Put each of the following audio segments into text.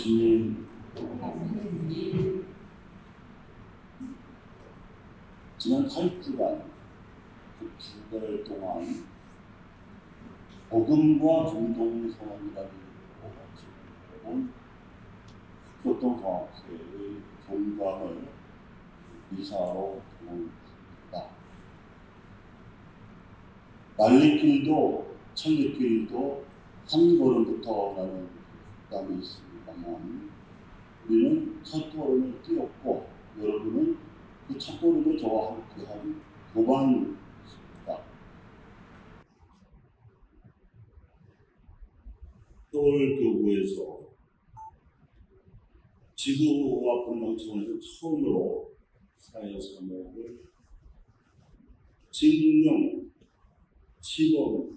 예수님, 지난 8주간 그 2달 동안 복음과 중동선언이라는 교통과학회의 종강을 이사로 보냈다. 난리길도 천리길도 한 걸음부터 나는 부담이 있습니다만 우리는 첫 걸음을 뛰었고 여러분은 그 첫 걸음을 저와 함께한 도반입니다. 서울교구에서 지구와 본방청에서 처음으로 사회 사목을 진명 시범으로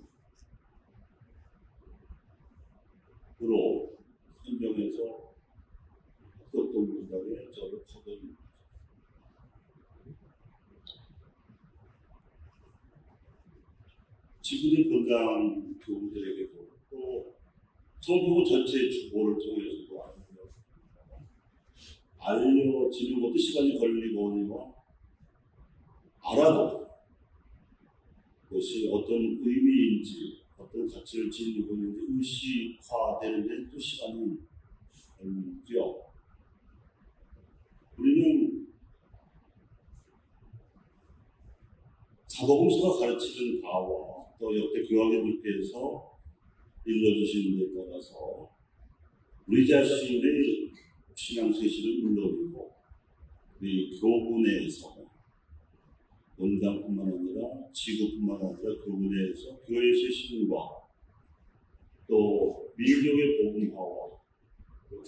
선정해서 학교동문단에 저를 파견 지구대 본당 교우들에게도 또 성교구 전체 주보를 통해서도 알려지는 것도 시간이 걸리거니와 알아도 그것이 어떤 의미인지 어떤 가치를 지니고 있는지 의식화되는 데는 또 시간이 걸리죠. 우리는 사복음서가 가르치는 바와 또 역대 교황님들께서 일러주시는 데 따라서 우리 자신의 신앙 세실은 물론이고 우리 교구 내에서 본당뿐만 아니라 지구뿐만 아니라 교구 내에서 교회의 세신과 또 민족의 복음화와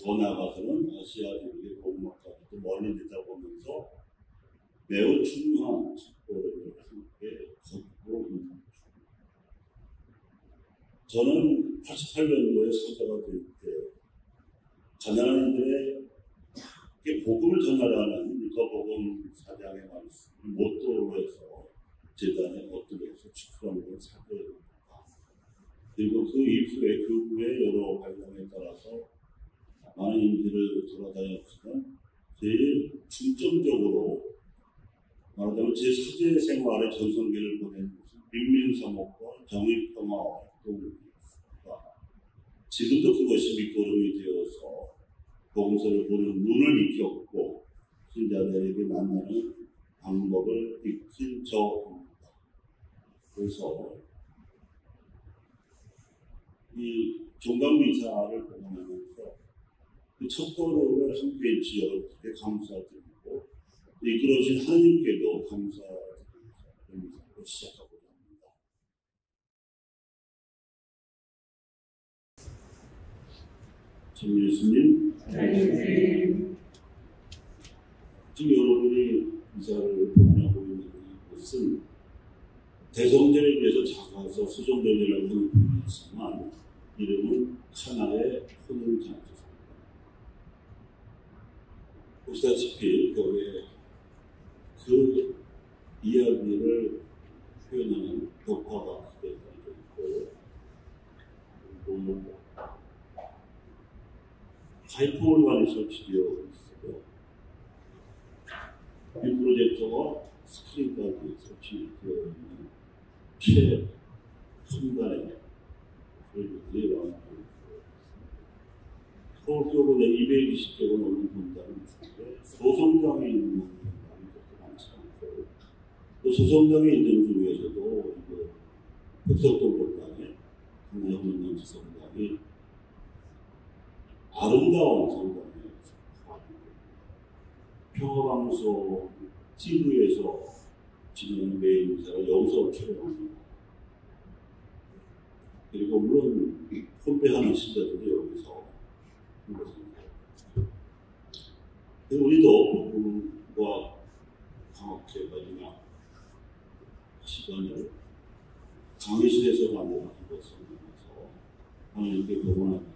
더 나아가서는 아시아 대륙의 복음화까지도 멀리 내다보면서 매우 중요한 척도를 함께 걷고 있는 것입니다. 저는 88년도에 사자가 될 때 가난한 이들에게 복음을 전하라는 누가복음 4장의 말씀을 모토로 해서 재단에 어떻게해서 축소하는 걸 사도입니다. 그리고 그 이후에 교구의 여러 발견에 따라서 많은 인들을 돌아다녔지만 제일 중점적으로 말하자면 제 사제 생활의 전성기를 보낸 민민사목과 정의평화 활동입니다. 지금도 그것이 밑거름이 되어서 복음서를 보는 눈을 익혔고 신자들에게 만나는 방법을 익힌 저입니다. 그래서 이 종강미사를 보면서 그 첫 걸음을 함께 해주신 여러분께 감사드리고 이끌어주신 하나님께도 감사드리면서 시작하고자 합니다. 참 예수님, 지금 여러분이 미사를 봉헌하고 있는 곳은 대성전에 비해서 작아서 수종전이라고 하는 분이지만 이름은 카나의 혼인잔치입니다. 보시다시피 벽에 그 이야기를 표현하는 벽화가 되어 있고 그리고 하이퍼올반이 설치되어 있어요. 이 프로젝터와 스크린까지 설치되어 있는 최첨단의 프로젝트들이 많아요. 서울교구 내 220개가 넘는 본당이 있는데 소성당에 있는 본당이 그렇게 많지 않고 또 소성당에 있는 중에서도 흑석동 본당에 하나의 혼인잔치 성당이 아름다운 성당이에요. 평화방송 TV에서 진행하는 메인 인사가 여기서 촬영합니다. 그리고 물론 혼배하는 신자들이 여기서 우리도 복음과 광학회관이나 시간을 강의실에서가 아니라 이것을 하면서 하나님께 복음하면서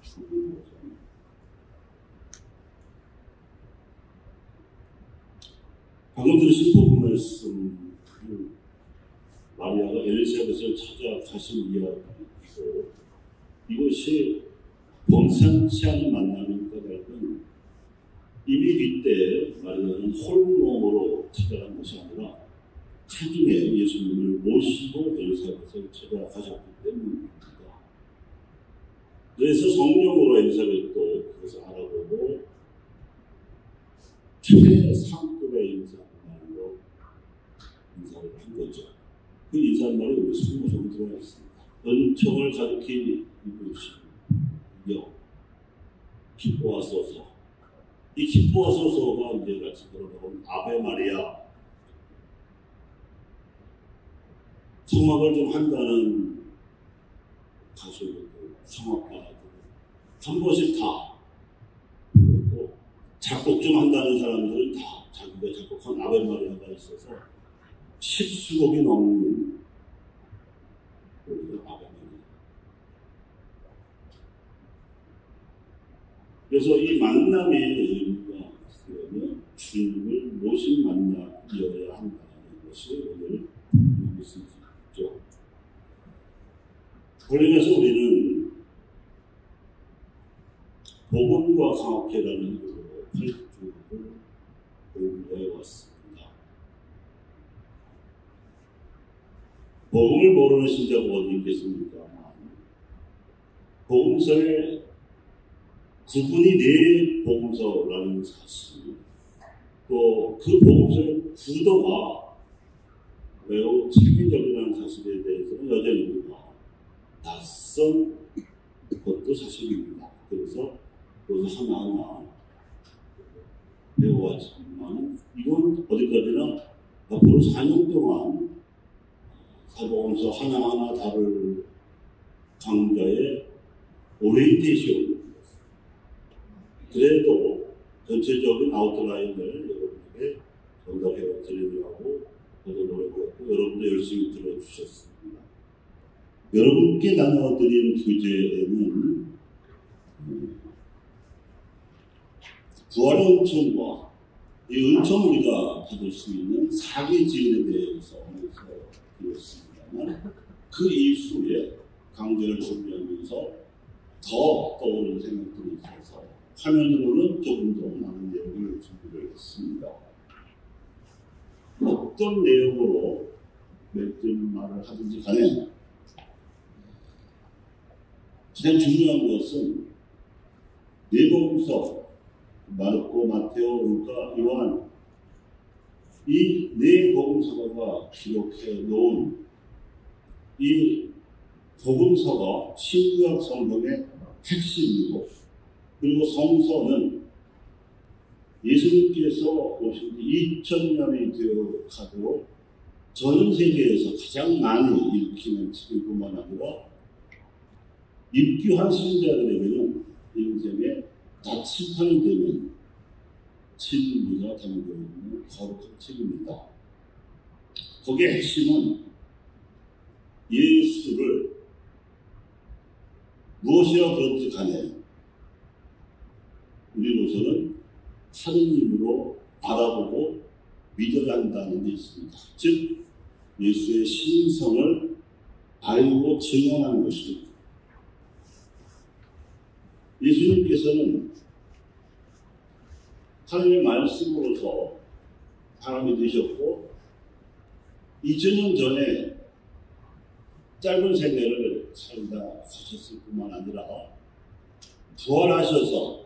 죽는 거죠. 방금 들으신 복음 말씀 마리아가 엘리사벳을 찾아가신 이야기이고 이것이 범상치 않은 만남이니까 이미 그때 마리아는 홀몸으로 찾아간 것이 아니라 차중에 예수님을 모시고 엘리사벳을 찾아가셨기 때문입니다. 그래서 성령으로 엘리사벳도 그것을 알아보고 최상급의 인사말로 인사를 한 거죠. 그 인사말이 우리 성경에 들어가 있습니다. 은총을 가리키는 이것이요. 기뻐하소서. 이 기뻐하소서가 이제 같이 들어가면 아베 마리아. 성악을 좀 한다는 가수들도 성악가들 한 번씩 다 그리고 작곡 좀 한다는 사람들은 다 자기가 작곡한 아베 마리아가 있어서 10수곡이 넘는 우리가 아베 마리아. 그래서 이 만남의 의미가 있으려면 주님을 모신 만남이어야 한다는 것이 오늘 말씀이죠. 그러면서 우리는 복음과 강학회라는 이름으로 8주를 공부해 왔습니다. 복음을 모르는 신자가 어디 있겠습니까? 복음서에 그분이 내 복음서라는 사실, 또 그 복음서의 구도가 매우 체계적이라는 사실에 대해서는 여전히 우리가 낯선 것도 사실입니다. 그래서 그것을 하나하나 배워왔지만 이건 어디까지나 앞으로 4년 동안 사복음서 하나하나 다룰 강좌의 오리엔테이션, 그래도 전체적인 아웃라인을 여러분에게 전달해 드리려고 저도 노력했고 여러분도 열심히 들어주셨습니다. 여러분께 나눠드린 주제는 부활의 은총과 이 은총 우리가 받을 수 있는 사계지은에 대해서 드렸습니다만 그 이후에 강좌를 준비하면서 더 떠오르는 생각들이 있어서 화면으로는 조금 더 많은 내용을 준비를 했습니다. 어떤 내용으로 맺은 말을 하든지 간에 가장 중요한 것은 네 복음서 마르코, 마테오, 루카, 요한 이 네 복음서가 기록해 놓은 이 복음서가 신구약 성경의 핵심이고, 그리고 성서는 예수님께서 오신 지 2000년이 되어 가도록 전 세계에서 가장 많이 읽히는 책뿐만 아니라 입교한 신자들에게는 인생의 나침판이 되는 진리가 담겨 있는 거룩한 책입니다. 거기에 핵심은 예수를 무엇이라 그런지 간에 우리로서는 하느님으로 알아보고 믿어야 한다는 데 있습니다. 즉 예수의 신성을 알고 증언하는 것입니다. 예수님께서는 하나님의 말씀으로서 사람이 되셨고 2000년 전에 짧은 생애를 살다 가셨을 뿐만 아니라 부활하셔서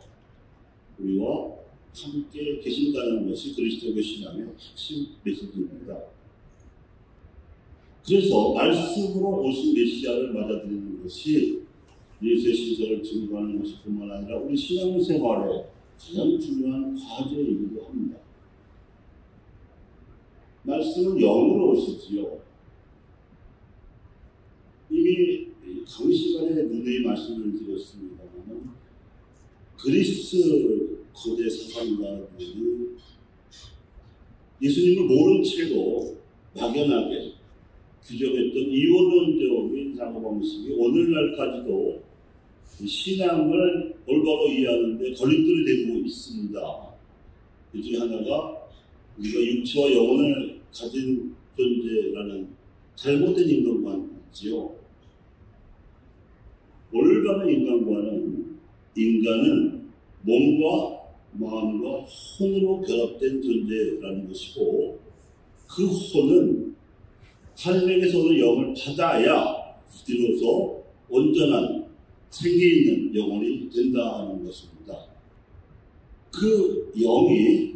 우리와 함께 계신다는 것이 그리스도교 신앙의 핵심 메시지입니다. 그래서 말씀으로 오신 메시아를 맞아들이는 것이 예수의 신성을 증거하는 것이 뿐만 아니라 우리 신앙생활의 가장 중요한 과제이기도 합니다. 말씀은 영으로 오시지요. 이미 강시간에 누누이 말씀을 드렸습니다만 그리스 거대 사상가들이 예수님을 모른 채로 막연하게 규정했던 이원론적인 사고방식이 오늘날까지도 신앙을 올바로 이해하는데 걸림돌이 되고 있습니다. 그 중에 하나가 우리가 육체와 영혼을 가진 존재라는 잘못된 인간관이지요. 올바른 인간관은 인간은 몸과 마음과 혼으로 결합된 존재라는 것이고, 그 혼은 하나님에게서 오는 영을 받아야 비로소 온전한 생기 있는 영혼이 된다는 것입니다. 그 영이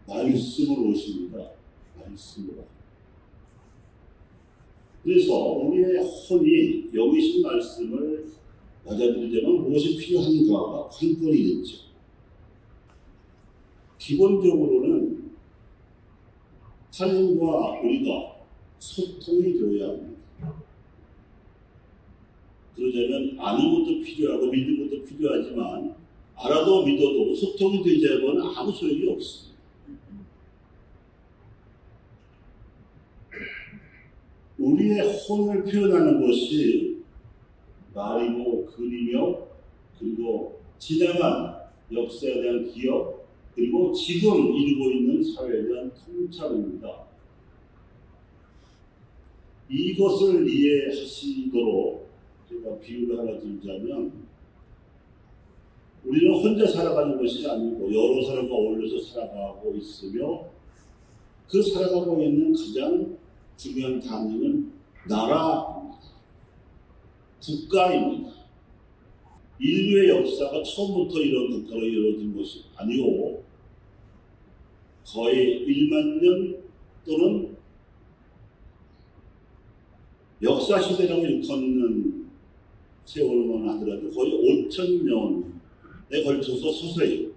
말씀으로 오십니다. 말씀으로. 그래서 우리의 혼이 영이신 말씀을 받아들이려면 무엇이 필요한가가 관건이겠죠. 기본적으로는 하나님과 우리가 소통이 되어야 합니다. 그러자면 아는 것도 필요하고 믿는 것도 필요하지만 알아도 믿어도 소통이 되지 않으면 아무 소용이 없습니다. 우리의 혼을 표현하는 것이 말이고 글이며, 그리고 지나간 역사에 대한 기억, 그리고 지금 이루고 있는 사회에 대한 통찰입니다. 이것을 이해하시도록 제가 비유를 하나 들자면, 우리는 혼자 살아가는 것이 아니고 여러 사람과 어울려서 살아가고 있으며, 그 살아가고 있는 가장 중요한 단위는 나라입니다. 국가입니다. 인류의 역사가 처음부터 이런 국가로 이루어진 것이 아니고 거의 1만 년 또는 역사 시대라고 일컫는 세월만 하더라도 거의 5,000년에 걸쳐서 서서히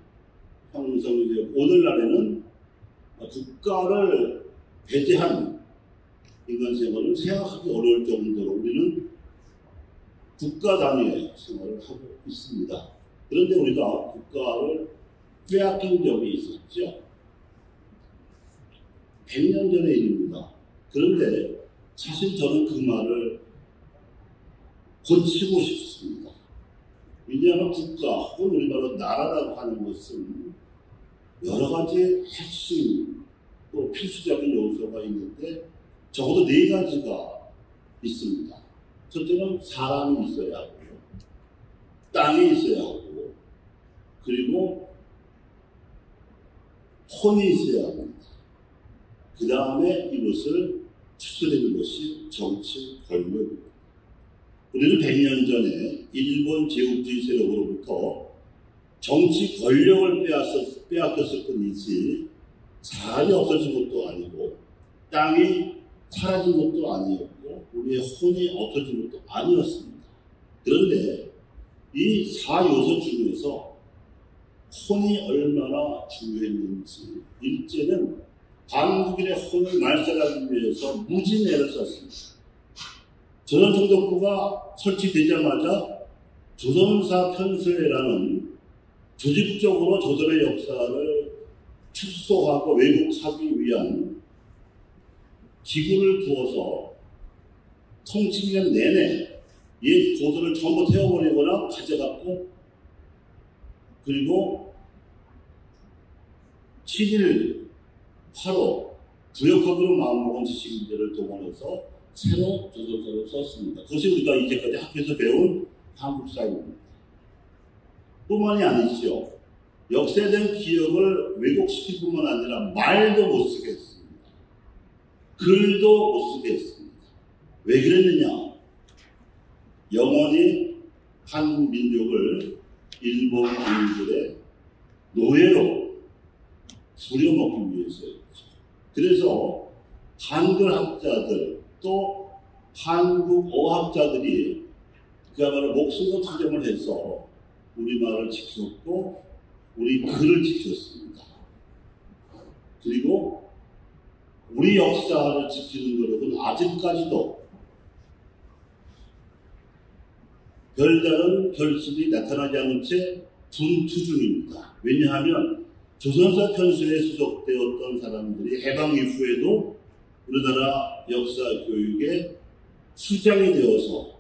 형성이 되고, 오늘날에는 국가를 배제한 인간 생활을 생각하기 어려울 정도로 우리는 국가 단위의 생활을 하고 있습니다. 그런데 우리가 국가를 빼앗긴 적이 있었죠. 100년 전의 일입니다. 그런데 사실 저는 그 말을 고치고 싶습니다. 왜냐하면 국가 혹은 우리말로 나라라고 하는 것은 여러 가지 핵심 또 필수적인 요소가 있는데 적어도 4가지가 있습니다. 첫째는 사람이 있어야 하고요, 땅이 있어야 하고, 그리고 혼이 있어야 합니다. 그 다음에 이것을 추스리는 것이 정치 권력입니다. 우리는 100년 전에 일본 제국주의 세력으로부터 정치 권력을 빼앗겼을 뿐이지 사람이 없어진 것도 아니고 땅이 사라진 것도 아니었고 우리의 혼이 없어진 것도 아니었습니다. 그런데 이 4요소 중에서 혼이 얼마나 중요했는지, 일제는 한국인의 혼을 말살하기 위해서 무진애를 썼습니다. 조선총독부가 설치되자마자 조선사 편서회라는 조직적으로 조선의 역사를 축소하고 왜곡하기 위한 기구를 두어서 통치년 내내 이 고도를 전부 태워버리거나 가져갔고, 그리고 7.1 8.5 부역학으로 마음먹은 지식인들을 동원해서 새로 조선사를 썼습니다. 그것이 우리가 이제까지 학교에서 배운 한국사입니다. 뿐만이 아니죠. 역사에 대한 기억을 왜곡시킬 뿐만 아니라 말도 못 쓰게 했습니다. 글도 못 쓰게 했습니다. 왜 그랬느냐? 영원히 한 민족을 일본 군인들의 노예로 부려먹기 위해서였죠. 그래서 한글 학자들 또 한국 어학자들이 그야말로 목숨을 투쟁을 해서 우리말을 지켰고 우리 글을 지켰습니다. 그리고 우리 역사를 지키는 노력은 아직까지도 별다른 결실이 나타나지 않은 채 분투 중입니다. 왜냐하면 조선사 편수에 소속되었던 사람들이 해방 이후에도 우리나라 역사 교육에 수장이 되어서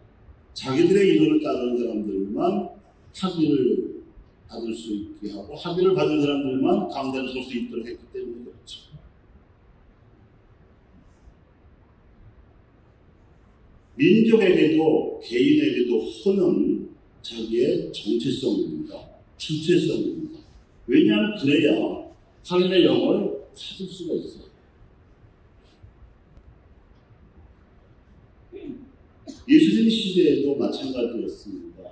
자기들의 이론을 따르는 사람들만 학위를 받을 수 있게 하고 학위를 받은 사람들만 강단에 설 수 있도록 했기 때문에 그렇죠. 민족에게도 개인에게도 혼은 자기의 정체성입니다. 주체성입니다. 왜냐하면 그래야 하나님의 영을 찾을 수가 있어요. 예수님 시대에도 마찬가지였습니다.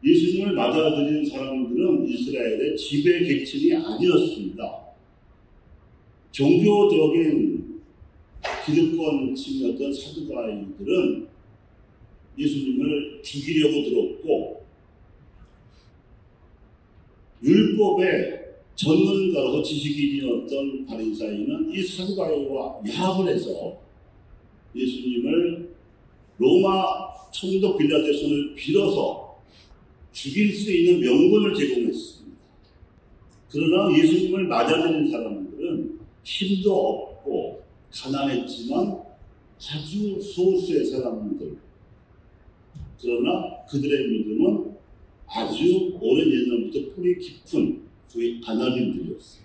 예수님을 맞아들인 사람들은 이스라엘의 지배 계층이 아니었습니다. 종교적인 기득권층이었던 사두가인들은 예수님을 죽이려고 들었고, 율법의 전문가로서 지식인이었던 바리사이는 이 사두가인과 야합을 해서 예수님을 로마 총독 빌라도의 손을 빌어서 죽일 수 있는 명분을 제공했습니다. 그러나 예수님을 맞아들인 사람들은 힘도 없고 가난했지만 아주 소수의 사람들, 그러나 그들의 믿음은 아주 오랜 옛날부터 뿌리 깊은 소위 아나님들이었어요.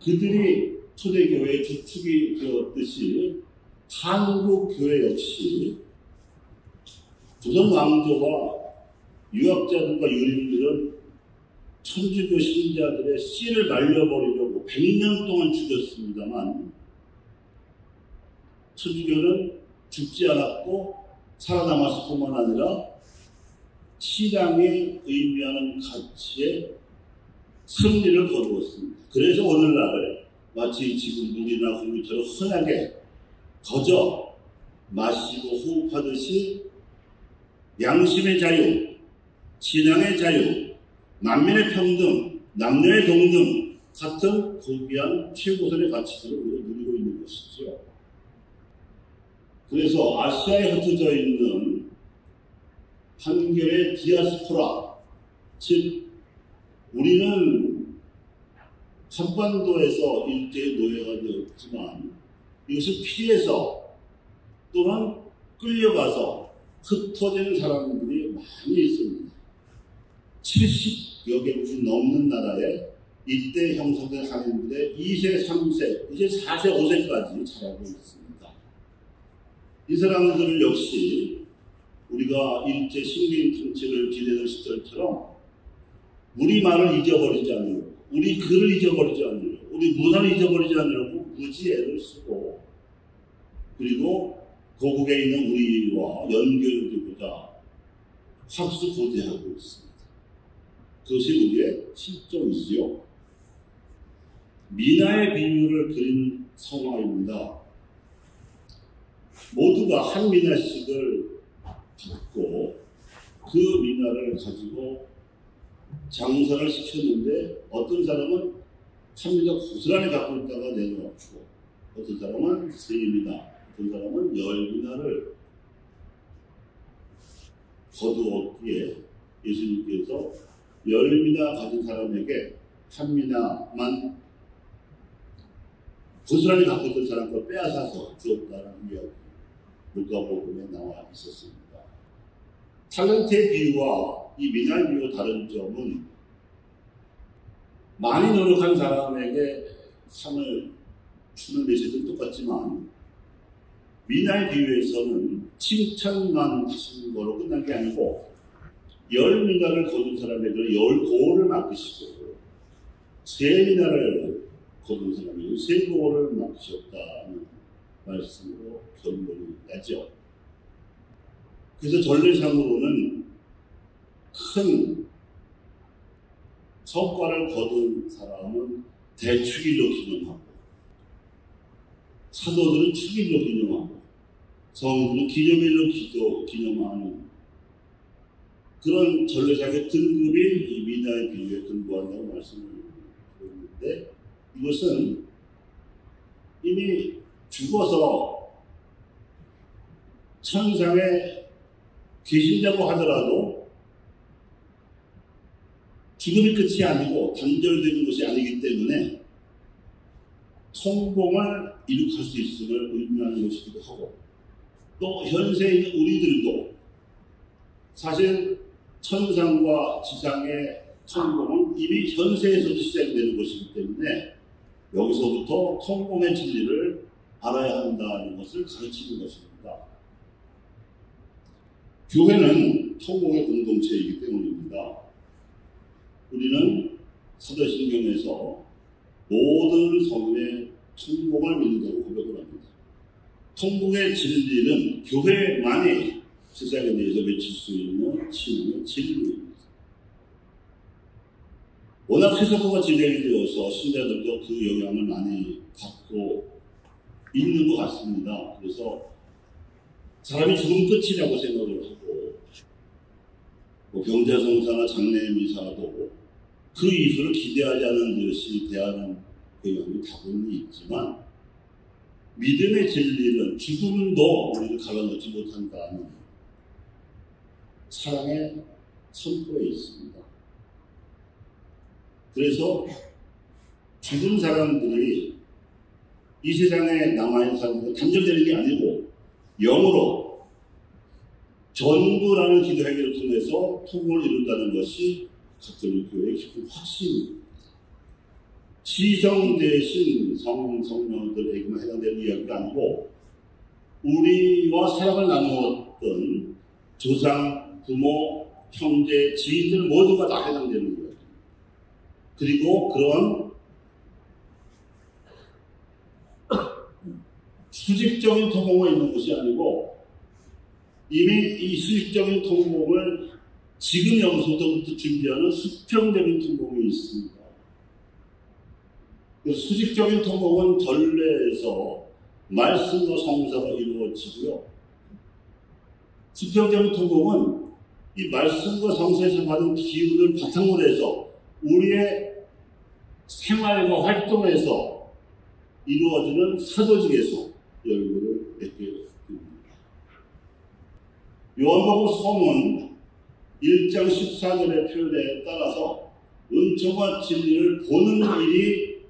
그들이 초대교회의 주축이 되었듯이 한국교회 역시 조선 왕조와 유학자들과 유림들은 천주교 신자들의 씨를 말려버리려고 100년 동안 죽였습니다만, 천주교는 죽지 않았고 살아남았을 뿐만 아니라 신앙이 의미하는 가치에 승리를 거두었습니다. 그래서 오늘날 마치 지금 물이나 공기처럼 흔하게 거저 마시고 호흡하듯이 양심의 자유, 신앙의 자유, 만민의 평등, 남녀의 동등 같은 고귀한 최고선의 가치들을 우리가 누리고 있는 것이죠. 그래서 아시아에 흩어져 있는 한결의 디아스포라, 즉 우리는 한반도에서 일제의 노예가 되었지만 이것을 피해서 또는 끌려가서 흩어지는 사람들이 많이 있습니다. 70여 개국이 넘는 나라에 이때 형성된 한인들의 2세, 3세, 이제 4세, 5세까지 자라고 있습니다. 이 사람들 역시 우리가 일제 식민 통치를 지내던 시절처럼 우리말을 잊어버리지 않으려고, 우리 글을 잊어버리지 않으려고, 우리 문화를 잊어버리지 않으려고 무지 애를 쓰고, 그리고 고국에 있는 우리와 연결을 두고자 학수고대하고 있습니다. 그것이 우리의 실정이지요. 미나의 비유를 그린 성화입니다. 모두가 한 미나씩을 받고 그 미나를 가지고 장사를 시켰는데, 어떤 사람은 한 미나 고스란히 갖고 있다가 내려놓고, 어떤 사람은 3미나, 어떤 사람은 10미나를 거두었기에 예수님께서 10미나 가진 사람에게 한 미나만 고스란히 갖고 있던 사람 걸 빼앗아서 주었다는 이야기, 누가복음에 나와 있었습니다. 탤런트의 비유와 이 미나의 비유와 다른 점은, 많이 노력한 사람에게 상을 주는 메시지는 똑같지만, 미나의 비유에서는 칭찬만 하시는 거로 끝난 게 아니고 10미나를 거둔 사람에게 10고를 맡기시고 3미나를 거둔 사람에게 3고를 맡기셨다는 말씀으로 결론이 나죠. 그래서 전례상으로는 큰 성과를 거둔 사람은 대축일로 기념하고, 사도들은 축일로 기념하고, 성도는 기념일로 기념하는 그런 전례상의 등급이 이 미나의 비유에 근거한다고 말씀을 드렸는데, 이것은 이미 죽어서 천상에 계신다고 하더라도 죽음이 끝이 아니고 단절되는 것이 아니기 때문에 성공을 이룩할 수 있음을 의미하는 것이기도 하고, 또 현세에 있는 우리들도 사실 천상과 지상의 성공은 이미 현세에서도 시작되는 것이기 때문에 여기서부터 성공의 진리를 알아야 한다는 것을 가르치는 것입니다. 교회는 성공의 공동체이기 때문입니다. 우리는 사도신경에서 모든 성인의 통복을 믿는다고 고백을 합니다. 통복의 진리는 교회만이 세상에 대해서 외칠 수 있는 신앙의 진리입니다. 워낙 해석어가 진행이 되어서 신자들도 그 영향을 많이 받고 있는 것 같습니다. 그래서 사람이 죽으면 끝이라고 생각을 하고 병자성사나 장례미사도 그 이후를 기대하지 않은 듯이 대하는 경향이 다분히 있지만 믿음의 진리는 죽음도 우리를 가라놓지 못한다는 사랑의 선포에 있습니다. 그래서 죽은 사람들이 이 세상에 남아있는 사람들은 단절되는 게 아니고 영으로 전부라는 기도 행위를 통해서 통곡을 이룬다는 것이 가톨릭 교회의 깊은 확신입니다. 지성 대신 성녀들에게만 해당되는 이야기가 아니고 우리와 사랑을 나누었던 조상, 부모, 형제, 지인들 모두가 다 해당되는 이야기입니다. 그리고 그런 수직적인 통곡이 있는 것이 아니고 이미 이 수직적인 통곡을 지금 여기서부터 준비하는 수평적인 통곡이 있습니다. 수직적인 통곡은 전례에서 말씀과 성사가 이루어지고요. 수평적인 통곡은 이 말씀과 성사에서 받은 기운을 바탕으로 해서 우리의 생활과 활동에서 이루어지는 사도직에서 열매를 맺게 됩니다. 요한복음 서문 1장 14절의 표현에 따라서 은총과 진리를 보는 일이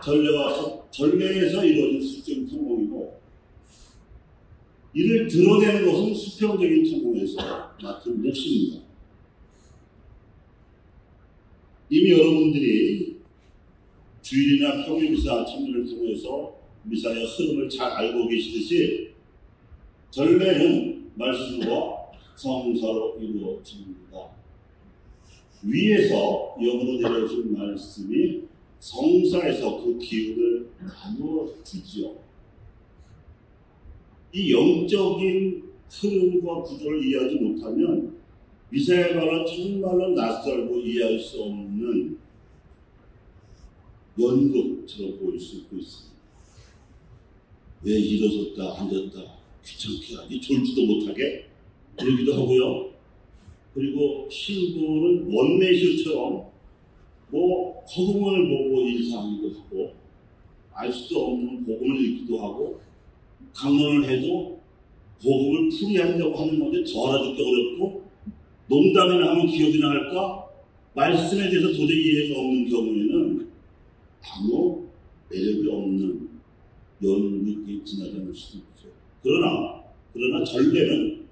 전례에서 이루어진 수적인 통곡이고 이를 드러내는 것은 수평적인 통곡에서 맡은 몫입니다. 이미 여러분들이 주일이나 평일미사 참여를 통해서 미사의 흐름을 잘 알고 계시듯이 전례는 말씀과 성사로 이루어집니다. 위에서 영으로 내려준 말씀이 성사에서 그 기운을 나누어 주지요. 이 영적인 흐름과 구조를 이해하지 못하면 미사의 말은 정말로 낯설고 이해할 수 없는 연극처럼 보일 수 있습니다. 왜 일어섰다 앉았다 귀찮게 하니 졸지도 못하게 그러기도 하고요. 그리고 신부는 원내시처럼 복음을 보고 인사하기도 하고 알 수도 없는 복음을 읽기도 하고 강론을 해도 복음을 풀이한다고 하는 건데 더 알아듣기 어렵고 농담이나 하면 기억이나 할까 말씀에 대해서 도저히 이해가 없는 경우에는 아무 매력이 없는 연극이 지나지 않을 수도 있죠. 그러나 전례는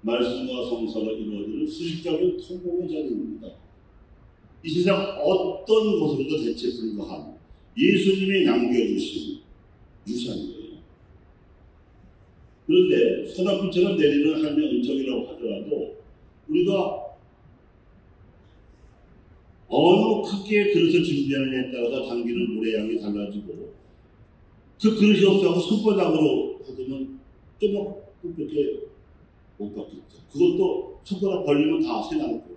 말씀과 성사가 이루어지는 수직적인 통곡의 자리입니다. 이 세상 어떤 것으로도 대체 불가한 예수님이 남겨주신 유산이에요. 그런데 소나비처럼 내리는 하나님의 은총이라고 하더라도 우리가 어느 크기의 그릇을 준비하느냐에 따라서 당기는 물의 양이 달라지고 그 그릇이 없어서 손바닥으로 받으면 조금밖에 못 받겠죠. 그것도 손가락 벌리면 다 새나고.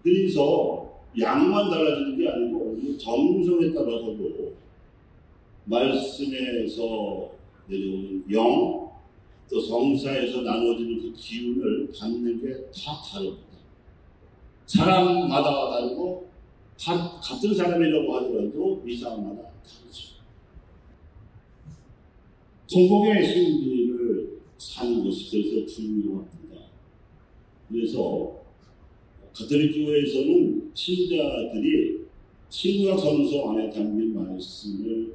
그래서 양만 달라지는 게 아니고 정성에 따라서도 말씀에서 내려오는 영, 또 성사에서 나눠지는 그 기운을 받는 게 다 다릅니다. 사람마다 다르고 같은 사람이라고 하더라도 미사마다 다르죠. 통곡의 신비를 사는 것이 그래서 중요합니다. 그래서 가톨릭 교회에서는 신자들이 신구약 성서 안에 담긴 말씀을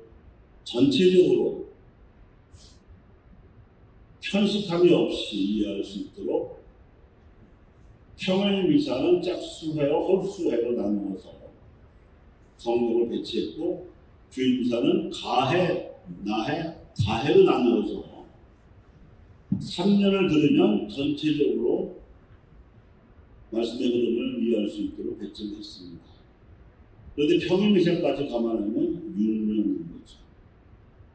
전체적으로 편식함이 없이 이해할 수 있도록 평일 미사는 짝수회와 홀수회로 나누어서 성경을 배치했고 주일 미사는 가해, 나해, 다해로 나누어서 3년을 들으면 전체적으로 말씀의 흐름을 이해할 준비할 수 있도록 배정했습니다. 그런데 평일미션까지 감안하면 6년인 거죠.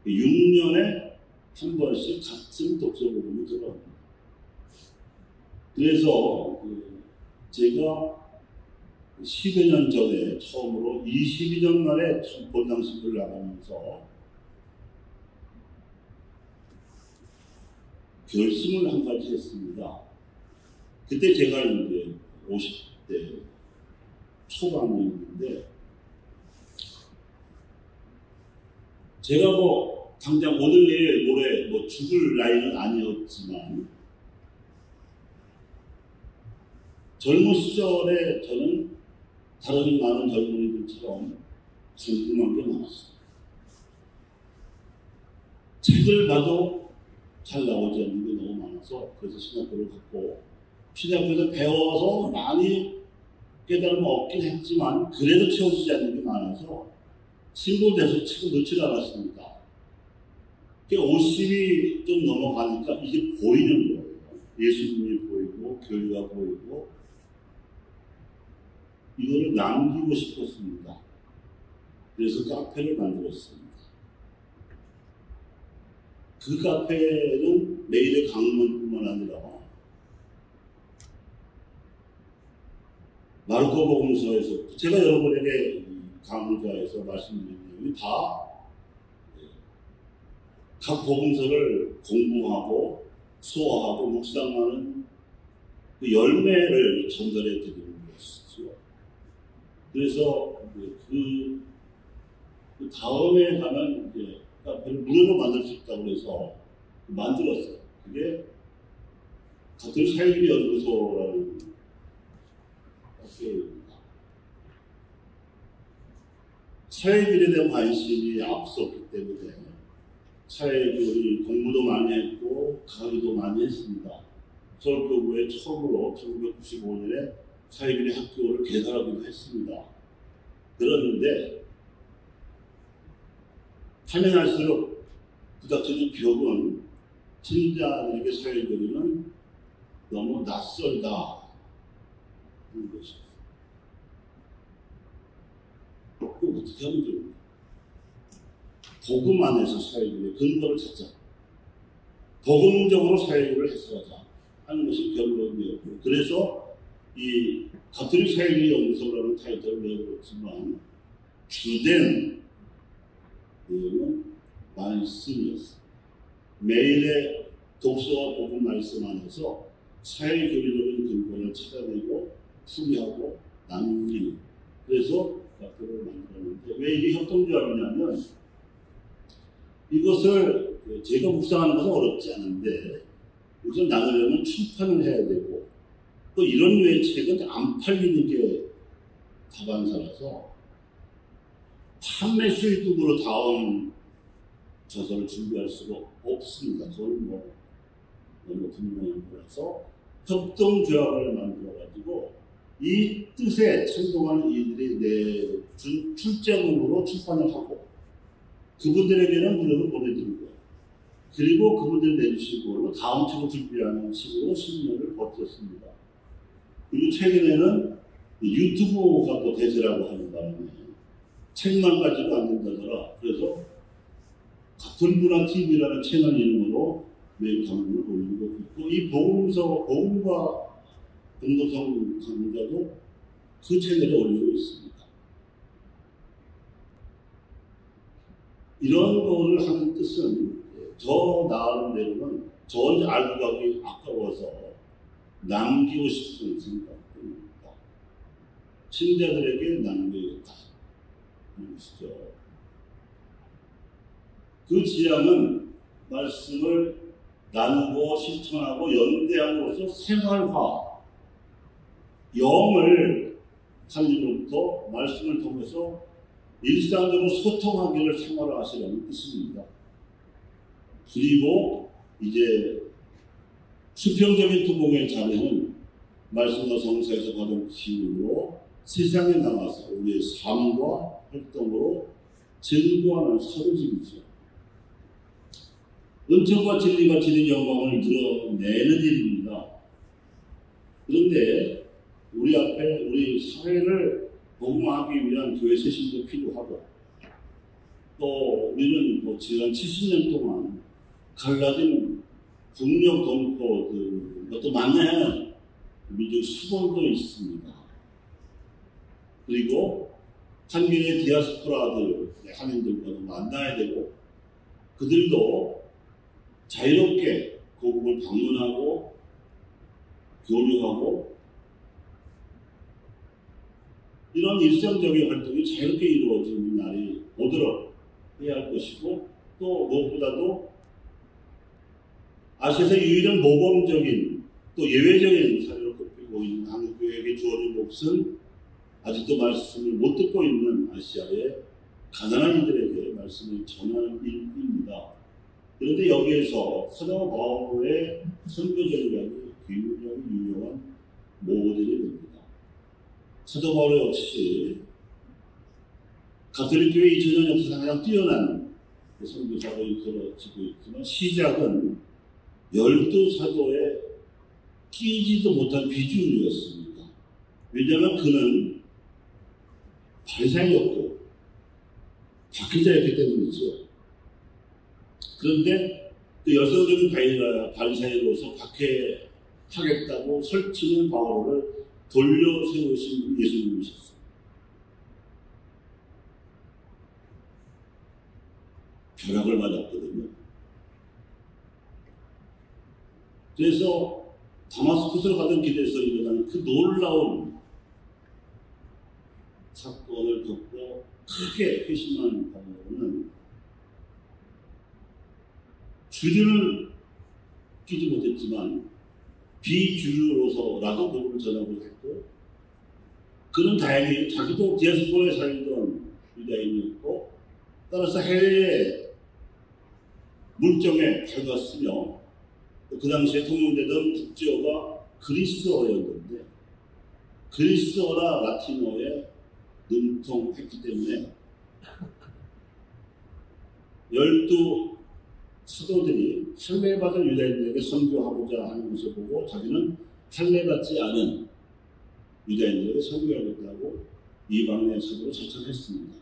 6년에 한 번씩 같은 독서 모금이 들어갑니다. 그래서 제가 10여 년 전에 처음으로 22년 만에 본당식을 나가면서 결심을 한 가지 했습니다. 그때 제가 이제 50대 초반이었는데, 제가 뭐 당장 오늘 내일 모레 뭐 죽을 나이는 아니었지만, 젊은 시절에 저는 다른 많은 젊은이들처럼 궁금한 게 많았어요. 책을 봐도 잘 나오지 않는 게 너무 많아서, 그래서 신학교를 갔고, 신학교에서 배워서 많이 깨달음을 얻긴 했지만 그래도 채워지지 않는 게 많아서 신고돼서 책을 넣지 않았습니다. 50이 좀 넘어가니까 이게 보이는 거예요. 예수님이 보이고 교회가 보이고, 이거를 남기고 싶었습니다. 그래서 카페를 만들었습니다. 그 카페는 매일의 강론뿐만 아니라 마르코 복음서에서, 제가 여러분에게 강좌에서 말씀드린 내용이 다 각 복음서를 공부하고 소화하고 묵상하는 그 열매를 전달해 드리는 것이죠. 그래서 그 다음에 가면 이제 카페를 무료로 만들 수 있다고 해서 만들었어요. 그게 가톨릭 사회주의 연구소라는 카페입니다. 사회주의에 대한 관심이 앞섰기 때문에 사회주의 공부도 많이 했고 강의도 많이 했습니다. 서울교구에 처음으로 1995년에 사회주의 학교를 개설하기도 했습니다. 그런데 하면 할수록 부닥치는 벽은 신자들에게 사회주의는 너무 낯설다 하는 것이었어요. 그럼 어떻게 하면 됩니까? 복음 안에서 사회주의의 근거를 찾자. 복음적으로 사회주의를 해석하자 하는 것이 결론이었고, 그래서 이 가톨릭 사회주의 연구소라는 타이틀을 내걸었지만 주된 내용은 말씀이었어요. 매일의 독서와 복음 말씀 안에서 사회교리적인 근거를 찾아내고 풀이하고 나누는, 그래서 카페를 만들었는데, 왜 이게 협동조합이냐면, 이것을 제가 묵상하는 것은 어렵지 않은데 우선 나누려면 출판을 해야 되고, 또 이런 류의 책은 안 팔리는 게 다반사라서 판매 수익금으로 다음 저서를 준비할 수가 없습니다. 그건 뭐 너무 분명한 거라서 협동조합을 만들어가지고 이 뜻에 찬동하는 이들이 내준 출제문으로 출판을 하고, 그분들에게는 무료로 보내드리고, 그리고 그분들 내주신 걸로 다음 책을 준비하는 식으로 10년을 버텼습니다. 그리고 최근에는 유튜브가 또 대세라고 하는 바람에 책만 가지고 안 된다더라. 그래서 가톨릭 TV라는 채널 이름으로 매일 강론을 올리고 있고, 이 복음과 공동성 강좌도 그 채널에 올리고 있습니다. 이런 거를 하는 뜻은, 저 나름대로는 저 혼자 알고 가기 아까워서 남기고 싶은 생각입니다. 신자들에게 남겨야겠다 하는 것이죠. 그 지향은 말씀을 나누고 실천하고 연대함으로써 생활화, 영을 살리로부터 말씀을 통해서 일상적으로 소통하기를 생활화하시라는 뜻입니다. 그리고 이제 수평적인 토목의 자료는 말씀과 성사에서 받은 기운으로 세상에 나가서 우리의 삶과 활동으로 증거하는 서로짐이죠. 은총과 진리가 지닌 영광을 드러내는 일입니다. 그런데 우리 앞에 우리 사회를 복음화하기 위한 교회 세신도 필요하고, 또 우리는 지난 70년 동안 갈라진 국력 동포 또 만나야 민족 수본도 있습니다. 그리고 한국의 디아스포라들, 한인들과도 만나야 되고, 그들도 자유롭게 고국을 방문하고 교류하고 이런 일상적인 활동이 자유롭게 이루어지는 날이 오도록 해야 할 것이고, 또 무엇보다도 아시아에서 유일한 모범적인 또 예외적인 사례로 꼽히고 있는 한국교회에게 주어진 몫은 아직도 말씀을 못 듣고 있는 아시아의 가난한 이들에게 말씀을 전하는 일입니다. 그런데 여기에서 사도 바울의 선교 전략이 굉장히 유용한 모델이 됩니다. 사도 바울 역시 가톨릭 교회 2000년 역사상 가장 뛰어난 선교사로 이끌어지고 있지만, 시작은 12사도에 끼지도 못한 비주류였습니다. 왜냐하면 그는 바리새인이었고 박해자였기 때문이죠. 그런데 그 열성적인 바리새인으로서 박해하겠다고 설치는 바울을 돌려 세우신 예수님이셨어요. 벼락을 맞았거든요. 그래서 다마스쿠스로 가던 길에서 일어난 그 놀라운 사건을 겪고 크게 회심한 바울은 주류는 끼지 못했지만 비주류로서라도 복음을 전하고 했고, 그는 다행히 자기도 디아스포라에 살던 유다인이었고, 따라서 해외의 물정에 밝았으며, 그 당시에 통용되던 국제어가 그리스어였는데 그리스어나 라틴어에 능통했기 때문에 12 사도들이 할례받은 유다인들에게 선교하고자 하는 것을 보고 자기는 할례받지 않은 유다인들에게 선교하겠다고 이방인의 사도로 초청했습니다.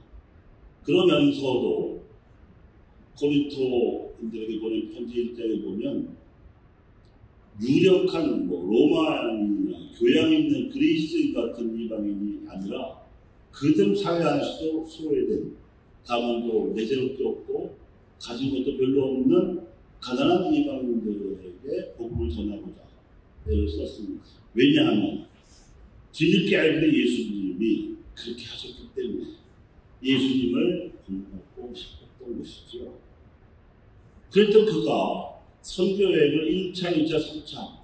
그러면서도 고린토인들에게 보낸 편지 1장에 보면 유력한 로마인이나 교양 있는 그리스인 같은 이방인이 아니라 그들 사회 안에서도 소외된, 가문도 내재력도 없고 가진 것도 별로 없는 가난한 이방인들에게 복음을 전하고자 애를 썼습니다. 왜냐하면 뒤늦게 알게 된 예수님이 그렇게 하셨기 때문에 예수님을 본받고 싶었던 것이죠. 그랬던 그가 선교여행을 1차, 2차, 3차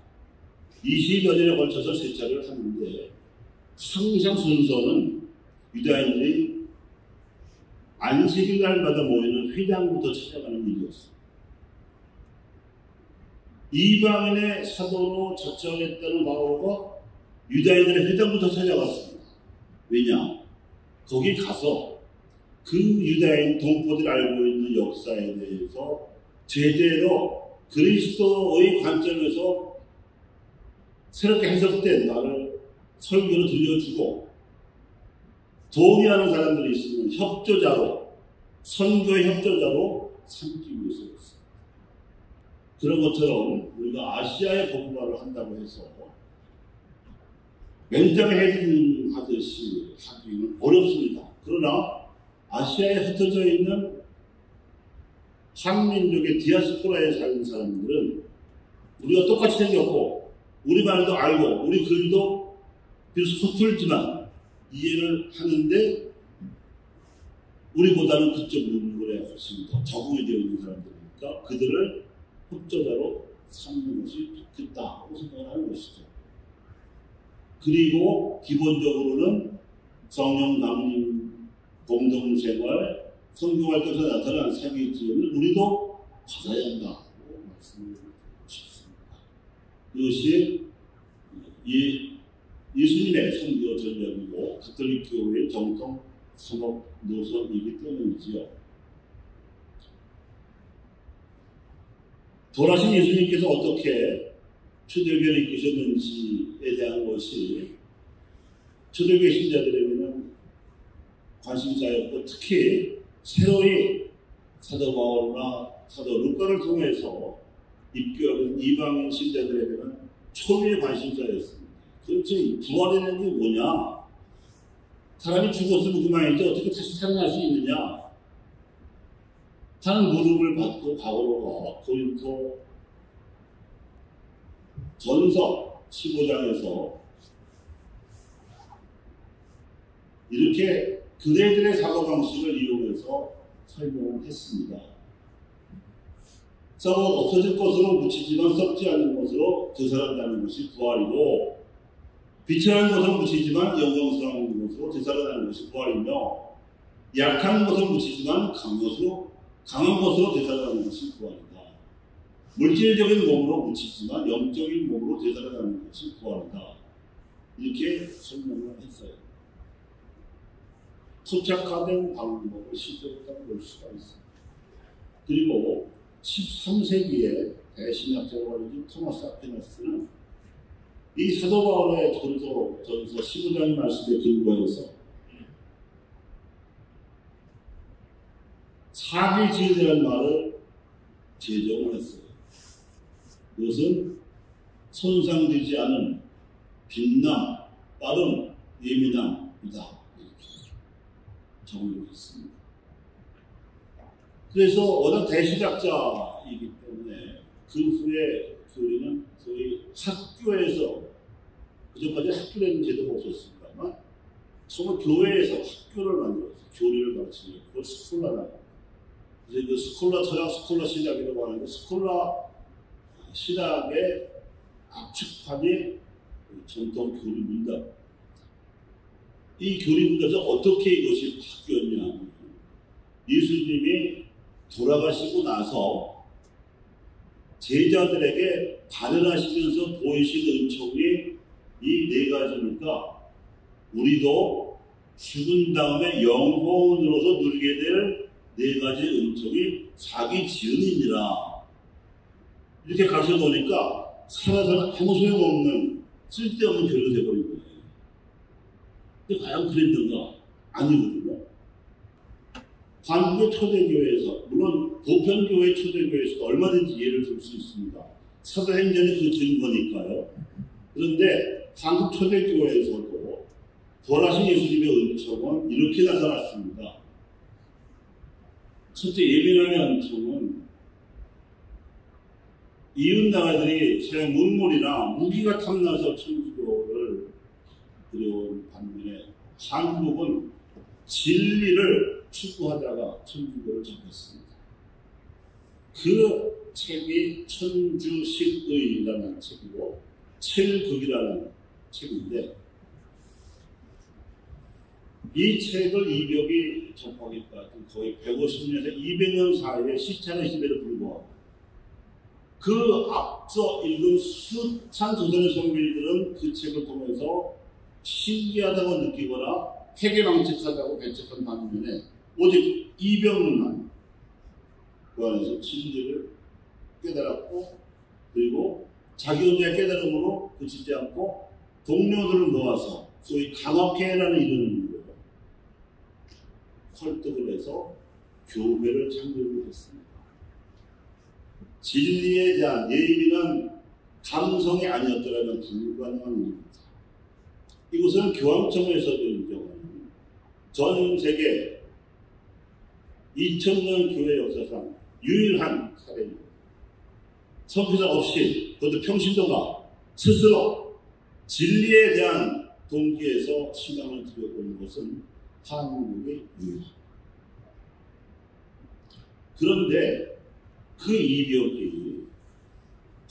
20여 년에 걸쳐서 3차를 하는데, 항상 순서는 유다인들이 안식일날마다 모이는 회당부터 찾아가는 일이었습니다. 이방인의 사도로 초청했다는 바울과 유다인들의 회당부터 찾아갔습니다. 왜냐? 거기 가서 그 유다인 동포들이 알고 있는 역사에 대해서 제대로 그리스도의 관점에서 새롭게 해석된 말을 설교로 들려주고, 동의하는 사람들이 있으면 협조자로, 선교의 협조자로 삼기 위해서였습니다. 그런 것처럼 우리가 아시아의 복음화를 한다고 해서 맹장에 해진하듯이 하기는 어렵습니다. 그러나 아시아에 흩어져 있는 한민족의 디아스포라에 사는 사람들은 우리가 똑같이 생겼고 우리 말도 알고 우리 글도 비로소 서툴지만 이해를 하는데 우리보다는 그쪽 문물에 훨씬 더 적응이 되어 있는 사람들이니까 그들을 협조자로 삼는 것이 좋겠다고 생각을 하는 것이죠. 그리고 기본적으로는 성령 강림, 공동생활, 성교활동에서 나타난 사기 지원을 우리도 받아야 한다고 말씀을 드리고 싶습니다. 이것이 예수님의 선교 전략이고 가톨릭 교회의 정통 성업 노선이기 때문이지요. 돌아가신 예수님께서 어떻게 초대교회를 이끄셨는지에 대한 것이 초대교회 신자들에게는 관심사였고, 특히 새로이 사도 바울이나 사도 루카를 통해서 입교하는 이방인 신자들에게는 초미의 관심사였습니다. 그렇지, 부활이라는 게 뭐냐? 사람이 죽었으면 그만이지 어떻게 다시 살아날 수 있느냐? 하는 물음을 받고 바울가 고린도 전서 15장에서 이렇게 그대들의 사고방식을 이용해서 설명을 했습니다. 썩어 없어질 것으로 묻히지만 썩지 않는 것으로 되살아나는 것이 부활이고, 비천한 것으로 묻히지만 영광스러운 것으로 되살아나는 것이 부활이며, 약한 것으로 묻히지만 강한 것으로 되살아나는 것이 부활이다. 물질적인 몸으로 묻히지만 영적인 몸으로 되살아나는 것이 부활이다. 이렇게 설명을 했어요. 토착화된 방법을 시도했다고 볼 수가 있습니다. 그리고 13세기에 대신학자가 되는 토마스 아퀴나스는 이 사도 바울의 전서 15장의 말씀에 근거해서 사기지대라는 말을 제정을 했어요. 그것은 손상되지 않은 빛남, 빠름, 예민함이다. 정의를 했습니다. 그래서 워낙 대시작자이기 때문에 그 후에 교리는 소위 학교에서, 그전까지 학교라는 제도가 없었습니다만 정말 교회에서 학교를 만들어서 교리를 가르치는 그걸 스콜라라고. 그래서 그 스콜라 철학, 스콜라 신학이라고 하는데, 스콜라 신학의 압축판이 전통 교리 문답. 이 교리 문답에서 어떻게 이것이 바뀌었냐? 예수님이 돌아가시고 나서 제자들에게 발언하시면서 보이신 은총이 이 네 가지니까, 우리도 죽은 다음에 영혼으로서 누리게 될 네 가지 은총이 자기 지은이니라. 이렇게 가르쳐 놓으니까 살아서는 아무 소용없는 쓸데없는 교리가 되어버린 거예요. 근데 과연 그랬는가? 아니거든요. 한국의 초대교회에서, 물론 보편교회 초대교회에서도 얼마든지 예를 들 수 있습니다. 사도행전이 그 증거니까요. 그런데 한국 초대교회에서도 부활하신 예수님의 은총은 이렇게 나타났습니다. 첫째, 예민함의 은총은 이웃나라들이 서양 문물이나 무기가 탐나서 천주교를 들여온 반면에 한국은 진리를 추구하다가 천주교를 접했습니다. 그 책이 천주실의라는 책이고 칠극이라는 책인데, 이 책을 이벽이 접하기까지 거의 150년에서 200년 사이의 시차의 시대를 불구하고 그 앞서 읽은 숱한 조선의 성민들은 그 책을 통해서 신기하다고 느끼거나 회개망측하다고 배척한 반면에 오직 이병만 그 안에서 진리를 깨달았고, 그리고 자기 혼자의 깨달음으로 그치지 않고 동료들을 모아서 소위 강학회라는 이름으로 설득을 해서 교회를 창조를 했습니다. 진리에 대한 예민한 감성이 아니었더라면 불가능한 일입니다. 이곳은 교황청에서도 인정하는 전 세계 2000년 교회 역사상 유일한 사례입니다. 선교사 없이, 그것도 평신도가 스스로 진리에 대한 동기에서 신앙을 들여보는 것은 한국의 유일합니다. 그런데 그 이벽이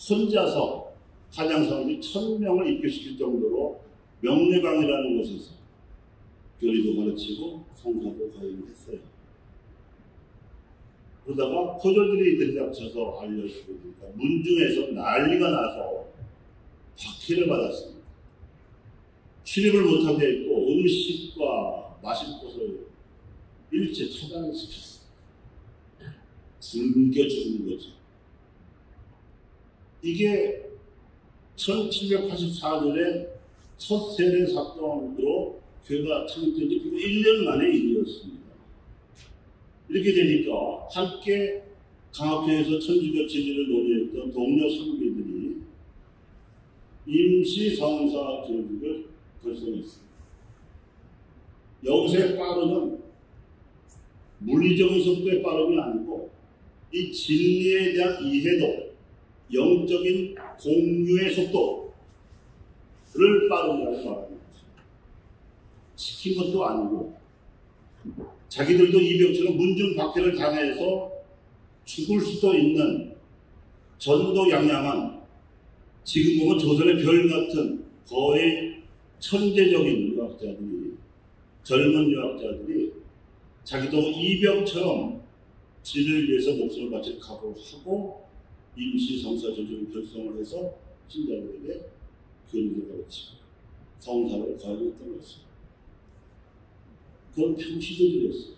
혼자서 한양사람이 1000명을 입교시킬 정도로 명례방이라는 곳에서 교리도 가르치고 성사도 가행했어요. 그러다가 포졸들이 들이닥쳐서 알려주니까 문중에서 난리가 나서 박해를 받았습니다. 출입을 못하게 했고 음식과 마실 것을 일체 차단을 시켰어요. 굶겨 죽은 거죠. 이게 1784년에 첫 세대 사건으로 교회가 창립된 지 1년 만의 일이었습니다. 이렇게 되니까 함께 강합회에서 천주교 진리를 논의했던 동료 선교들이 임시 성사 조직을 결성했습니다. 여기서의 빠름은 물리적인 속도의 빠름이 아니고 이 진리에 대한 이해도, 영적인 공유의 속도를 빠름이라고 말합니다. 시킨 것도 아니고 자기들도 이병처럼 문중박해를 당해서 죽을 수도 있는 전도양양한, 지금 보면 조선의 별 같은 거의 천재적인 유학자들이, 젊은 유학자들이 자기도 이병처럼 진리를 위해서 목숨을 바칠 각오를 하고 임시 성사조직을 결성을 해서 신자들에게 교리를 가르치고 성사를 가르쳤던 것입니다. 그건 평시도들이었어요.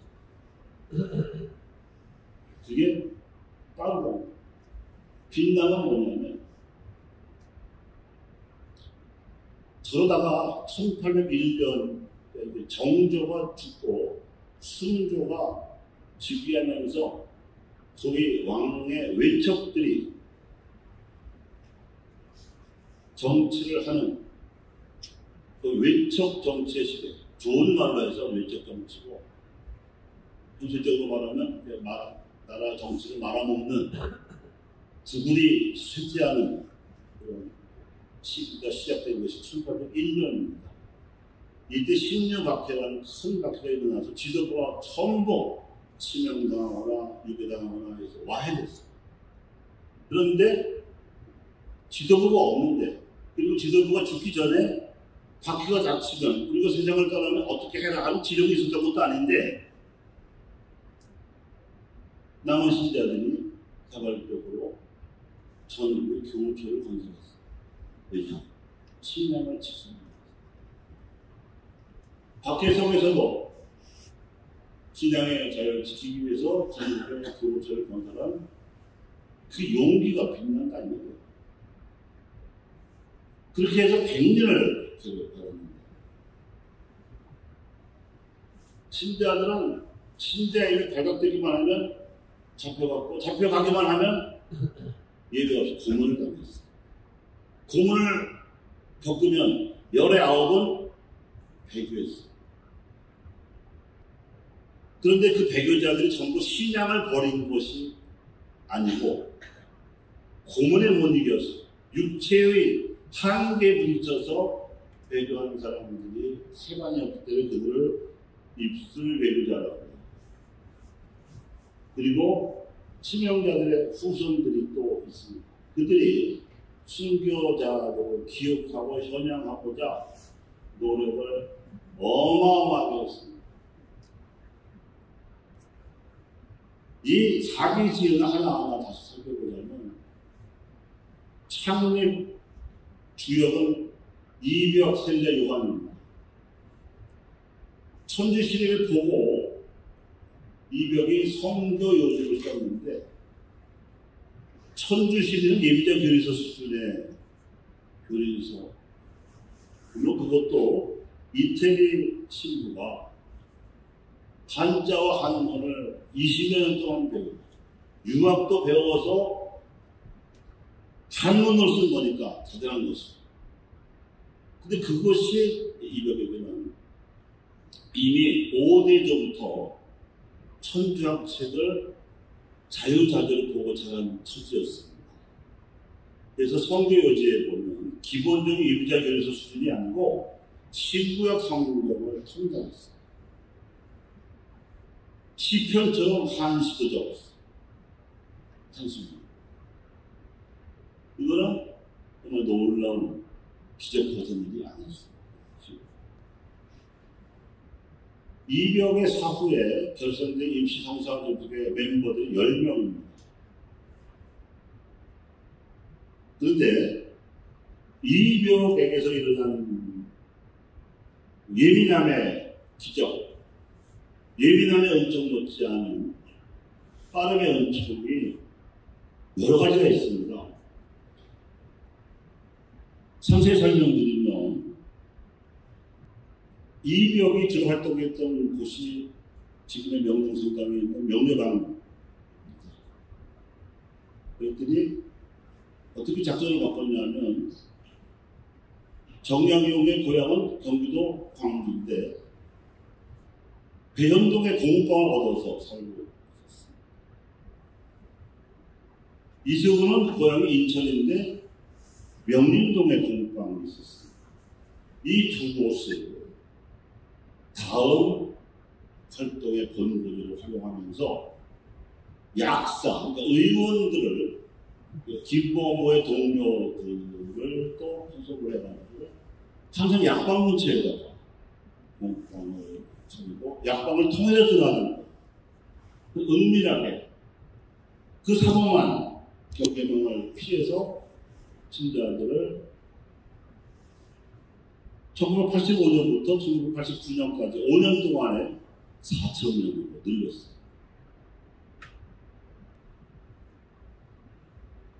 그게 빠르다. 빛나는 뭐냐면, 저러다가 1801년 정조가 죽고 순조가 즉위하면서 소위 왕의 외척들이 정치를 하는 그 외척 정치의 시대, 좋은 말로 해서 외척 정치고, 현실적으로 말하면 나라 정치를 말아먹는 구글이 쇠퇴하는 그런 시기가 시작된 것이 1801년입니다. 이때 신유박해라는 큰 박해가 일어나서 지도부가 전부 치명당하거나 유배당하거나 해서 와해됐어요. 그런데 지도부가 없는데, 그리고 지도부가 죽기 전에 박해가 닥치면, 그리고 세상을 떠나면 어떻게 해라 하는 지령이 있었던 것도 아닌데, 남은 신자들이 자발적으로 전국의 교우처를 건설했어요. 왜냐? 신앙을 지킵니다. 박해성에서도 신앙의 자유를 지키기 위해서 전국의 교우처를 건설한 그 용기가 빛난다는 거예요. 그렇게 해서 100년을 받았는데, 신자들은 신자에게 발각되기만 하면 잡혀갔고, 잡혀가기만 하면 예외 없이 고문을 당했어요. 고문을 겪으면 19은 배교했어요. 그런데 그 배교자들이 전부 신앙을 버린 것이 아니고 고문에 못 이겨서 육체의 한계에 부딪혀서 배교하는 사람들이 세반이 없기 때문에 그들을 입술 배교자라고 해요. 그리고 치명자들의 후손들이 또 있습니다. 그들이 순교자들을 기억하고 현양하고자 노력을 어마어마하게 했습니다. 이 사기 지연을 하나하나 다시 살펴보자면, 창립 주역은 이벽 선자 요한입니다. 천주시리를 보고 이벽이 성교 요직을 세웠는데, 천주시리는 예비자 교리서 수준의 교리서, 물론 그것도 이태리 신부가 한자와 한문을 20여 년 동안 배우고 융합도 배워서 한문을 쓴 거니까 대단한 것입니다. 근데 그것이 이벽에게는 이미 5대조부터 천주학 책을 자유자재로 보고 자란 처지였습니다. 그래서 성교요지에 보면 기본적인 예비자 교리서 수준이 아니고 신구약 성경을 통달했어요. 시편처럼 한시도 적었어요. 단순히. 이거는 정말 놀라운 기적 같은 일이 아니었습니다. 이벽의 사후에 결성된 임시성사조직의 멤버들이 10명입니다. 그런데 이벽에게서 일어난 예민함의 기적, 예민함의 은총 못지않은 빠름의 은총이 여러 가지가 있습니다. 상세히 설명드리면, 이벽이 주로 활동했던 곳이 지금의 명동성당에 있는 명례방. 그랬더니 어떻게 작전을 바꿨냐면 정약용의 고향은 경기도 광주인데 배현동의 공방을 얻어서 살고 있었습니다. 이승우는 고향이 인천인데 명륜동에 공방이 있었습니다. 이 두 곳을 다음 활동의 본거지로 활용하면서 약사, 그러니까 의원들을 김범호의 동료들을 또 소속을 해가지고 항상 약방 근처에다가 공방을 차리고 약방을 통해서 들어가는 거예요. 은밀하게 그 사모만 경계명을 피해서 신자들을 1985년부터 1989년까지 5년 동안에 4,000명으로 늘렸어요.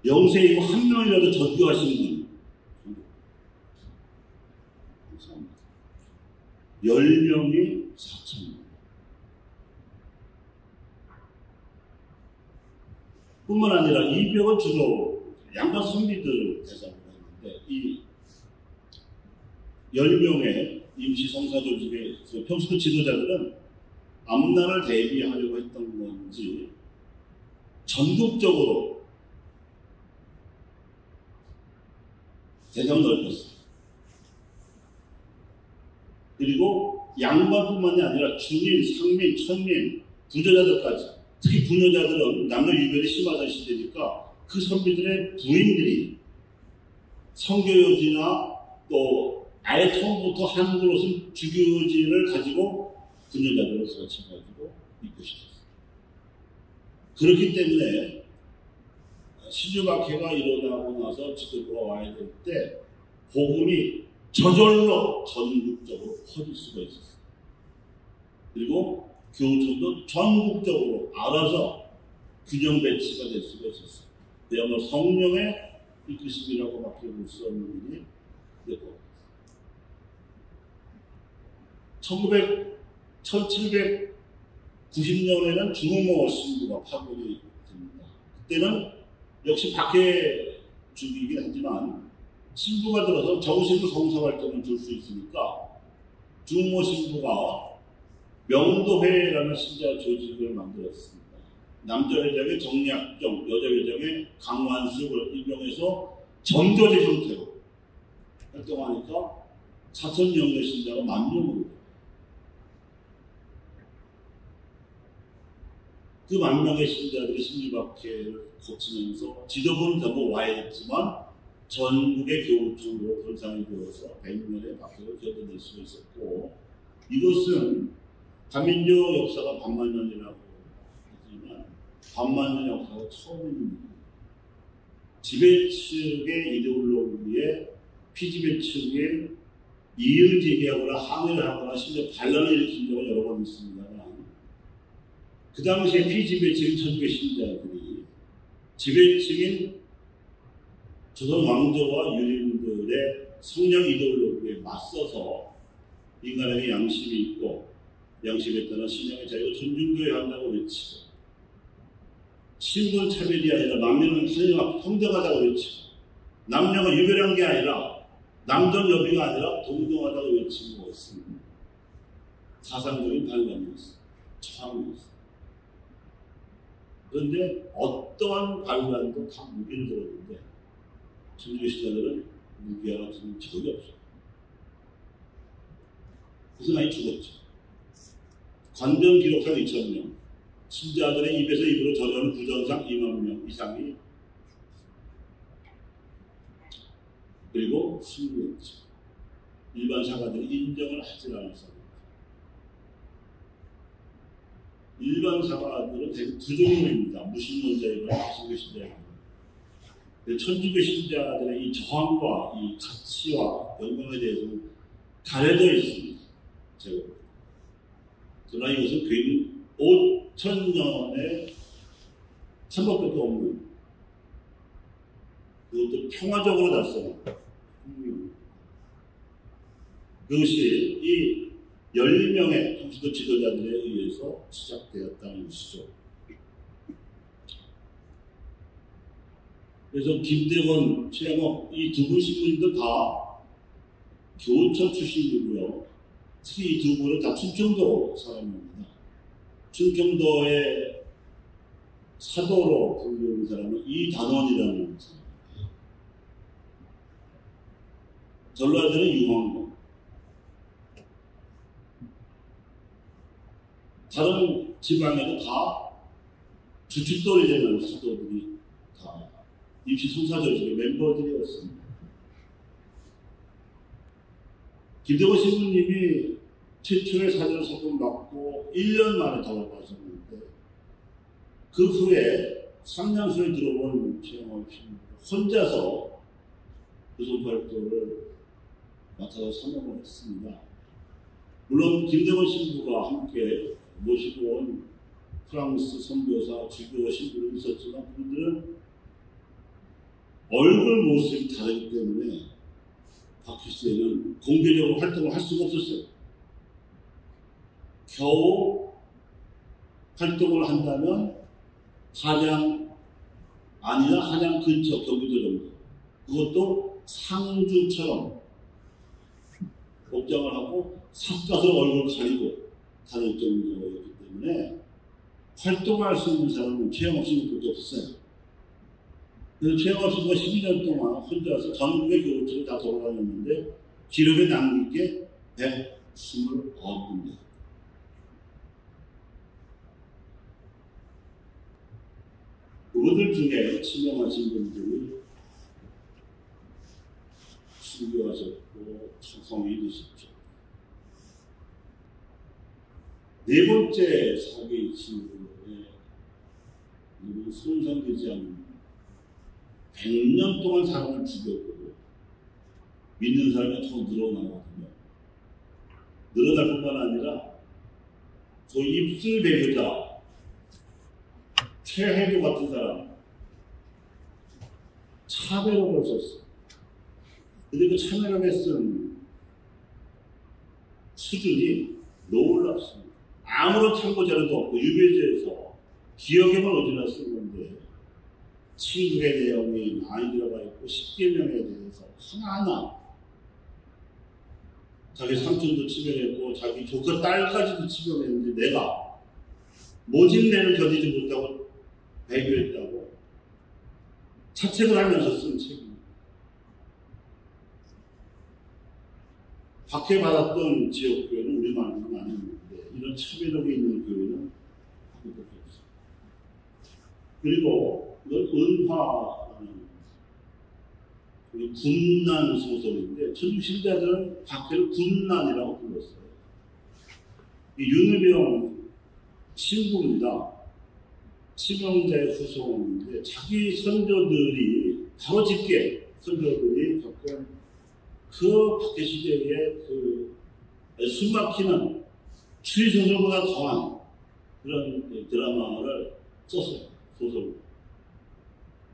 영세 이후 한 명이라도 전교하시는 분, 감사합니다. 10명이 4,000명. 뿐만 아니라 이 벽은 주로 양반 선비들을 대상으로 했는데 이 10명의 임시 성사 조직의 평소 지도자들은 앞날을 대비하려고 했던 건지 전국적으로 대상을 넓혔어요. 그리고 양반뿐만이 아니라 중인, 상민, 천민, 부자자들까지, 특히 부녀자들은 남녀 유별이 심하던 시대니까 그 선비들의 부인들이 성교요지나 또 아예 처음부터 한글옷은 주교지를 가지고 부녀자들을 가르쳐가지고 입고 시켰어요. 그렇기 때문에 신주박해가 일어나고 나서 지도부가 와야 될 때 복음이 저절로 전국적으로 퍼질 수가 있었어요. 그리고 교조도 전국적으로 알아서 균형 배치가 될 수가 있었어요. 그야말로 성령의 이끄심이라고밖에 볼 수 없는 일이 되고 1790년에는 중흥모 신부가 파견이 됩니다. 그때는 역시 박해 주기이긴 하지만 신부가 들어서 정식으로 성사활동을 줄 수 있으니까 중흥모 신부가 명도회라는 신자 조직을 만들었습니다. 남자 회장의 정약정, 여자 회장의 강완숙을 임명해서 정조제 형태로 활동하니까 4,000명의 신자가 10,000명으로 그 10,000명의 신자들이 신주박해를 거치면서 지도부는 전부 와야 했지만 전국의 교우청으로 분산이 되어서 100년의 박해를 견뎌낼 수 있었고 이것은 다민족 역사가 반만년이라고 하지만 반만년 역사가 처음입니다. 지배 측의 이데올로기에 피지배 측에 이의를 제기하거나 항의를 하거나 심지어 반란을 일으킨 적은 여러 번 있습니다만 그 당시에 피지배 측인 천주교 신자들이 지배 측인 조선 왕조와 유림들의 성령 이데올로기에 맞서서 인간에게 양심이 있고 양심에 따라 신앙의 자유를 존중되어야 한다고 외치고 신분 차별이 아니라 남녀는 평등하다고 외치고 남녀가 유별한 게 아니라 남전 여비가 아니라 동등하다고 외치고 있습니다. 사상적인 반란이었어요. 저항이었어요. 그런데 어떠한 반란도 다 무기를 들었는데 천주교 신자들은 무기와 같은 적이 없어요. 그래서 많이 죽었죠. 관변 기록상 2,000명, 신자들의 입에서 입으로 전하는 부전상 20,000명 이상이 그리고 승리했죠. 일반 사가들이 인정을 하지 않아서 일반 사가들은 대개 두 종류입니다. 무신론자이거나 천주교 신자이거나. 천주교 신자들의 이 저항과 이 가치와 영광에 대해서는 가려져 있습니다. 그러나 이것은 괜히 5,000년의 천법밖에 없는 그것도 평화적으로 달성한 그것이 이 10명의 평신도 지도자들에 의해서 시작되었다는 것이죠. 그래서 김대건, 최영업 이 두 분 신부님도 다 교촌 출신이고요. 특히 이 두 분은 다 충청도 사람입니다. 충청도의 사도로 불리는 사람은 이단원이라는 사람입니다. 전라도는 유황공. 다른 지방에도 다 주춧돌이 되는 사도들이 다 입시 송사절식의 멤버들이었습니다. 김대건 신부님이 최초의 사전 소금 받고 1년 만에 돌아가셨는데 그 후에 상냥소에 들어본 최영업 신부가 혼자서 교선 활동을 맡아서 사명을 했습니다. 물론 김대건 신부가 함께 모시고 온 프랑스 선교사, 주교 신부는 있었지만 그들은 얼굴 모습이 다르기 때문에 박희수에는 공개적으로 활동을 할 수가 없었어요. 겨우 활동을 한다면 한양 아니나 한양 근처 경기도 정도, 그것도 상주처럼 복장을 하고 삿갓으로 얼굴 가리고 다닐 정도였기 때문에 활동할 수 있는 사람은 최영업 신부밖에 없었어요. 그래서 최영업 신부가 12년 동안 혼자서 전국의 교우들을 다 돌아다녔는데 기록에 남긴 게 129군데. 그들 중에 지명하신 분들이 순교하셨고 성이 되셨죠. 네 번째 사기 친구의 이름은 손상되지 않는 100년 동안 사람을 죽였고 믿는 사람이 더 늘어나거든요. 늘어날 뿐만 아니라 그 입술 배우자 최혜도 같은 사람 차별을 썼어. 근데 그 차별을 쓴 수준이 놀랍습니다. 아무런 참고 자료도 없고 유배지에서 기억에만 어디나 쓴 건데 친구의 내용이 많이 들어가 있고 10계명에 대해서 하나하나 자기 삼촌도 치명했고 자기 조카 딸까지도 치명했는데 내가 모진내를 견디지 못하고 배교했다고 자책을 하면서 쓴 책입니다. 박해받았던 지역교회는 우리만은 아닙니다. 이런 차별력이 있는 교회는 아무것도 없습니다. 그리고 은화라는 군난 소설인데 천주 신자들은 박해를 군난이라고 불렀어요. 이 윤의병 친구입니다. 치명자의 후손인데 자기 선조들이 바로 집게 선조들이 겪은 그 박해 시대의 그 숨막히는 추리소설보다 더한 그런 드라마를 썼어요. 소설로.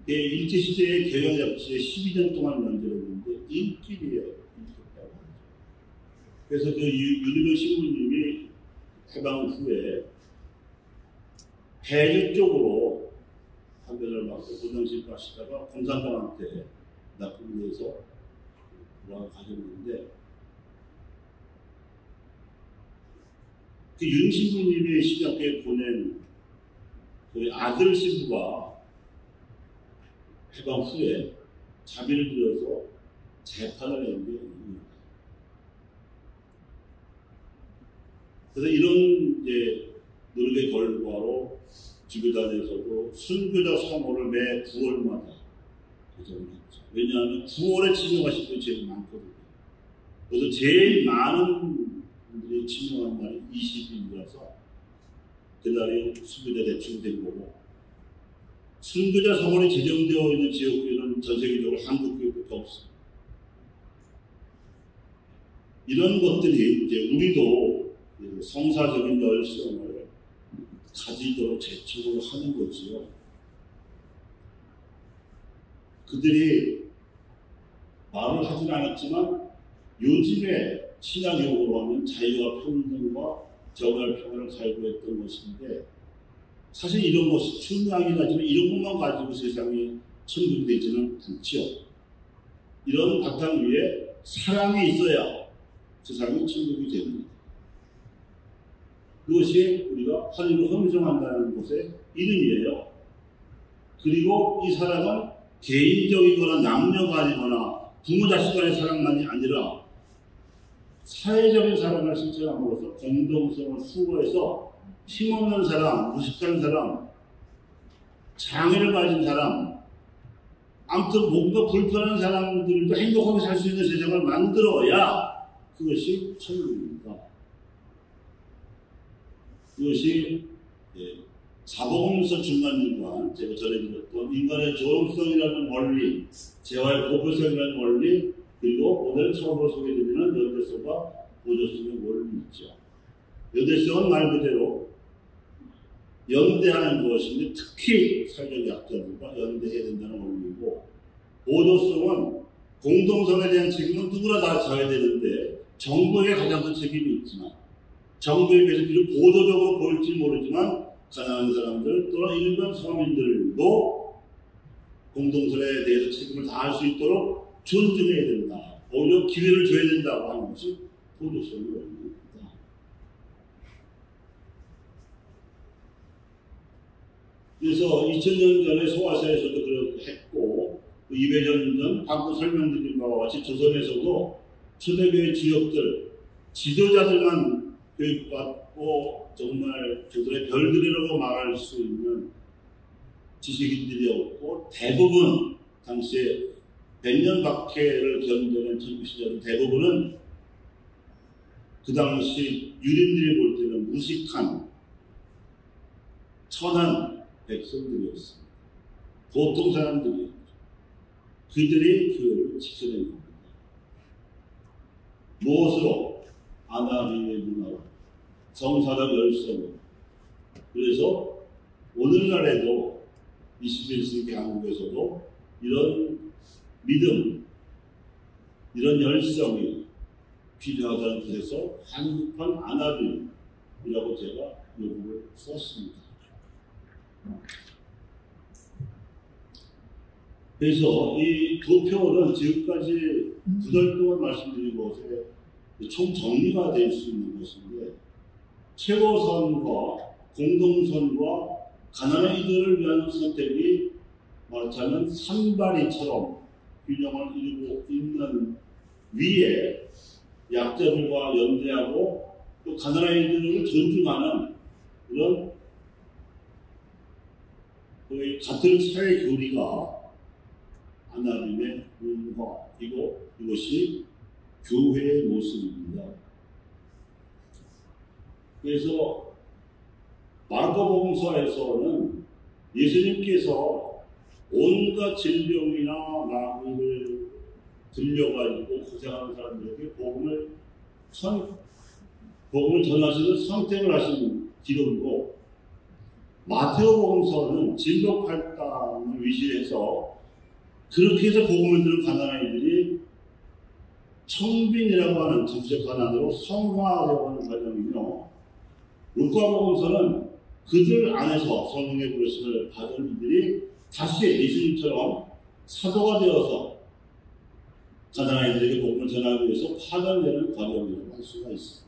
일제시대의 경영잡지에 12년 동안 연재했는데 인기리에 인기였다고 하죠. 그래서 그 윤희병 신부님이 해방 후에 해주 쪽으로 판별을 받고 고정식 가시다가 공산당한테 납품이 돼서 돌아가셨는데 그 윤 신부님이 신학교에 보낸 그 아들 신부가 해방 후에 자비를 들여서 재판을 낸 게 있습니다. 그래서 이런 이제 노력의 결과로 주교단에서도 순교자 사모를 매 9월마다 개정을 했죠. 왜냐하면 9월에 치명하신 분이 제일 많거든요. 그래서 제일 많은 분들이 치명한 날이 20일이라서 그날이 순교자 대축이 된 거고, 순교자 성원이 제정되어 있는 지역교회는 전 세계적으로 한국 교회밖에 없습니다. 이런 것들이 이제 우리도 성사적인 열성을 가지도록 재촉을 하는 거지요. 그들이 말을 하진 않았지만 요즘에 신앙용어로 하면 자유와 평등과 정의와 평화를 갈구했던 것인데, 사실 이런 것이 중요하긴 하지만 이런 것만 가지고 세상이 천국이 되지는 않죠. 이런 바탕 위에 사랑이 있어야 세상이 천국이 됩니다. 그것이 우리가 하나님을 형성한다는 것의 이름이에요. 그리고 이 사랑은 개인적이거나 남녀가 아니거나 부모 자식 간의 사랑만이 아니라 사회적인 사랑을 실천함으로써 공동성을 수호해서 힘없는 사람, 무식한 사람, 장애를 가진 사람, 아무튼 뭔가 불편한 사람들도 행복하게 살 수 있는 세상을 만들어야 그것이 천국입니다. 그것이 사복음서 중간중간 제가 전해드렸던 인간의 존엄성이라는 원리, 재화의 고별성이라는 원리, 그리고 오늘 처음으로 소개드리는 연대성과 보조성의 원리 있죠. 연대성은 말 그대로 연대하는 것인데 특히 사회적 약자들과 연대해야 된다는 원리고, 보조성은 공동성에 대한 책임은 누구나 다 져야 되는데 정부에게 가장 큰 책임이 있지만 정부에 비해서 비록 보조적으로 보일지 모르지만 가난한 사람들 또는 일반 서민들도 공동선에 대해서 책임을 다할 수 있도록 존중해야 된다. 오히려 기회를 줘야 된다고 하는 것이 보조성의 원리입니다. 그래서 2000년 전에 소아시아에서도 그렇게 했고 200년 전 방금 설명드린 바와 같이 조선에서도 초대교회 지역들 지도자들만 교육받고 정말 조선의 별들이라고 말할 수 있는 지식인들이었고, 대부분 당시에 100년 박해를 견뎌낸 천국신자들 대부분은 그 당시 유림들이 볼 때는 무식한 천한 백성들이었습니다. 보통 사람들이었죠. 그들이 교회를 지켜낸 겁니다. 무엇으로? 아나리의 문화로, 성사적 열성으로. 그래서 오늘날에도 21세기 한국에서도 이런 믿음, 이런 열성이 필요하다는 뜻에서 한국판 아나빌이라고 제가 요구를 썼습니다. 그래서 이 도표는 지금까지 9달 동안 말씀드린 것에 총 정리가 될 수 있는 것인데, 최고선과 공동선과 가난한 이들을 위한 선택이 말하자면 산발이처럼 균형을 이루고 있는 위에 약자들과 연대하고 또 가난한 이들을 존중하는 그런 거의 같은 사회 교리가 하나님의 문화이고 이것이 교회의 모습입니다. 그래서 마가복음서에서는 예수님께서 온갖 질병이나 마귀를 들려가지고 고생하는 사람들에게 복음을 전하시는 선택을 하신 기록이고, 마태복음서는 진독할당을 위시해서 그렇게 해서 복음을 들은 가난한 이들이 청빈이라고 하는 정치적 가난으로 성화되어 가는 과정이며, 루카복음서는 그들 안에서 성령의 부르심을 받은 이들이 다시 예수님처럼 사도가 되어서 가난한 이들에게 복음을 전하기 위해서 파견되는 과정이라고 할 수가 있습니다.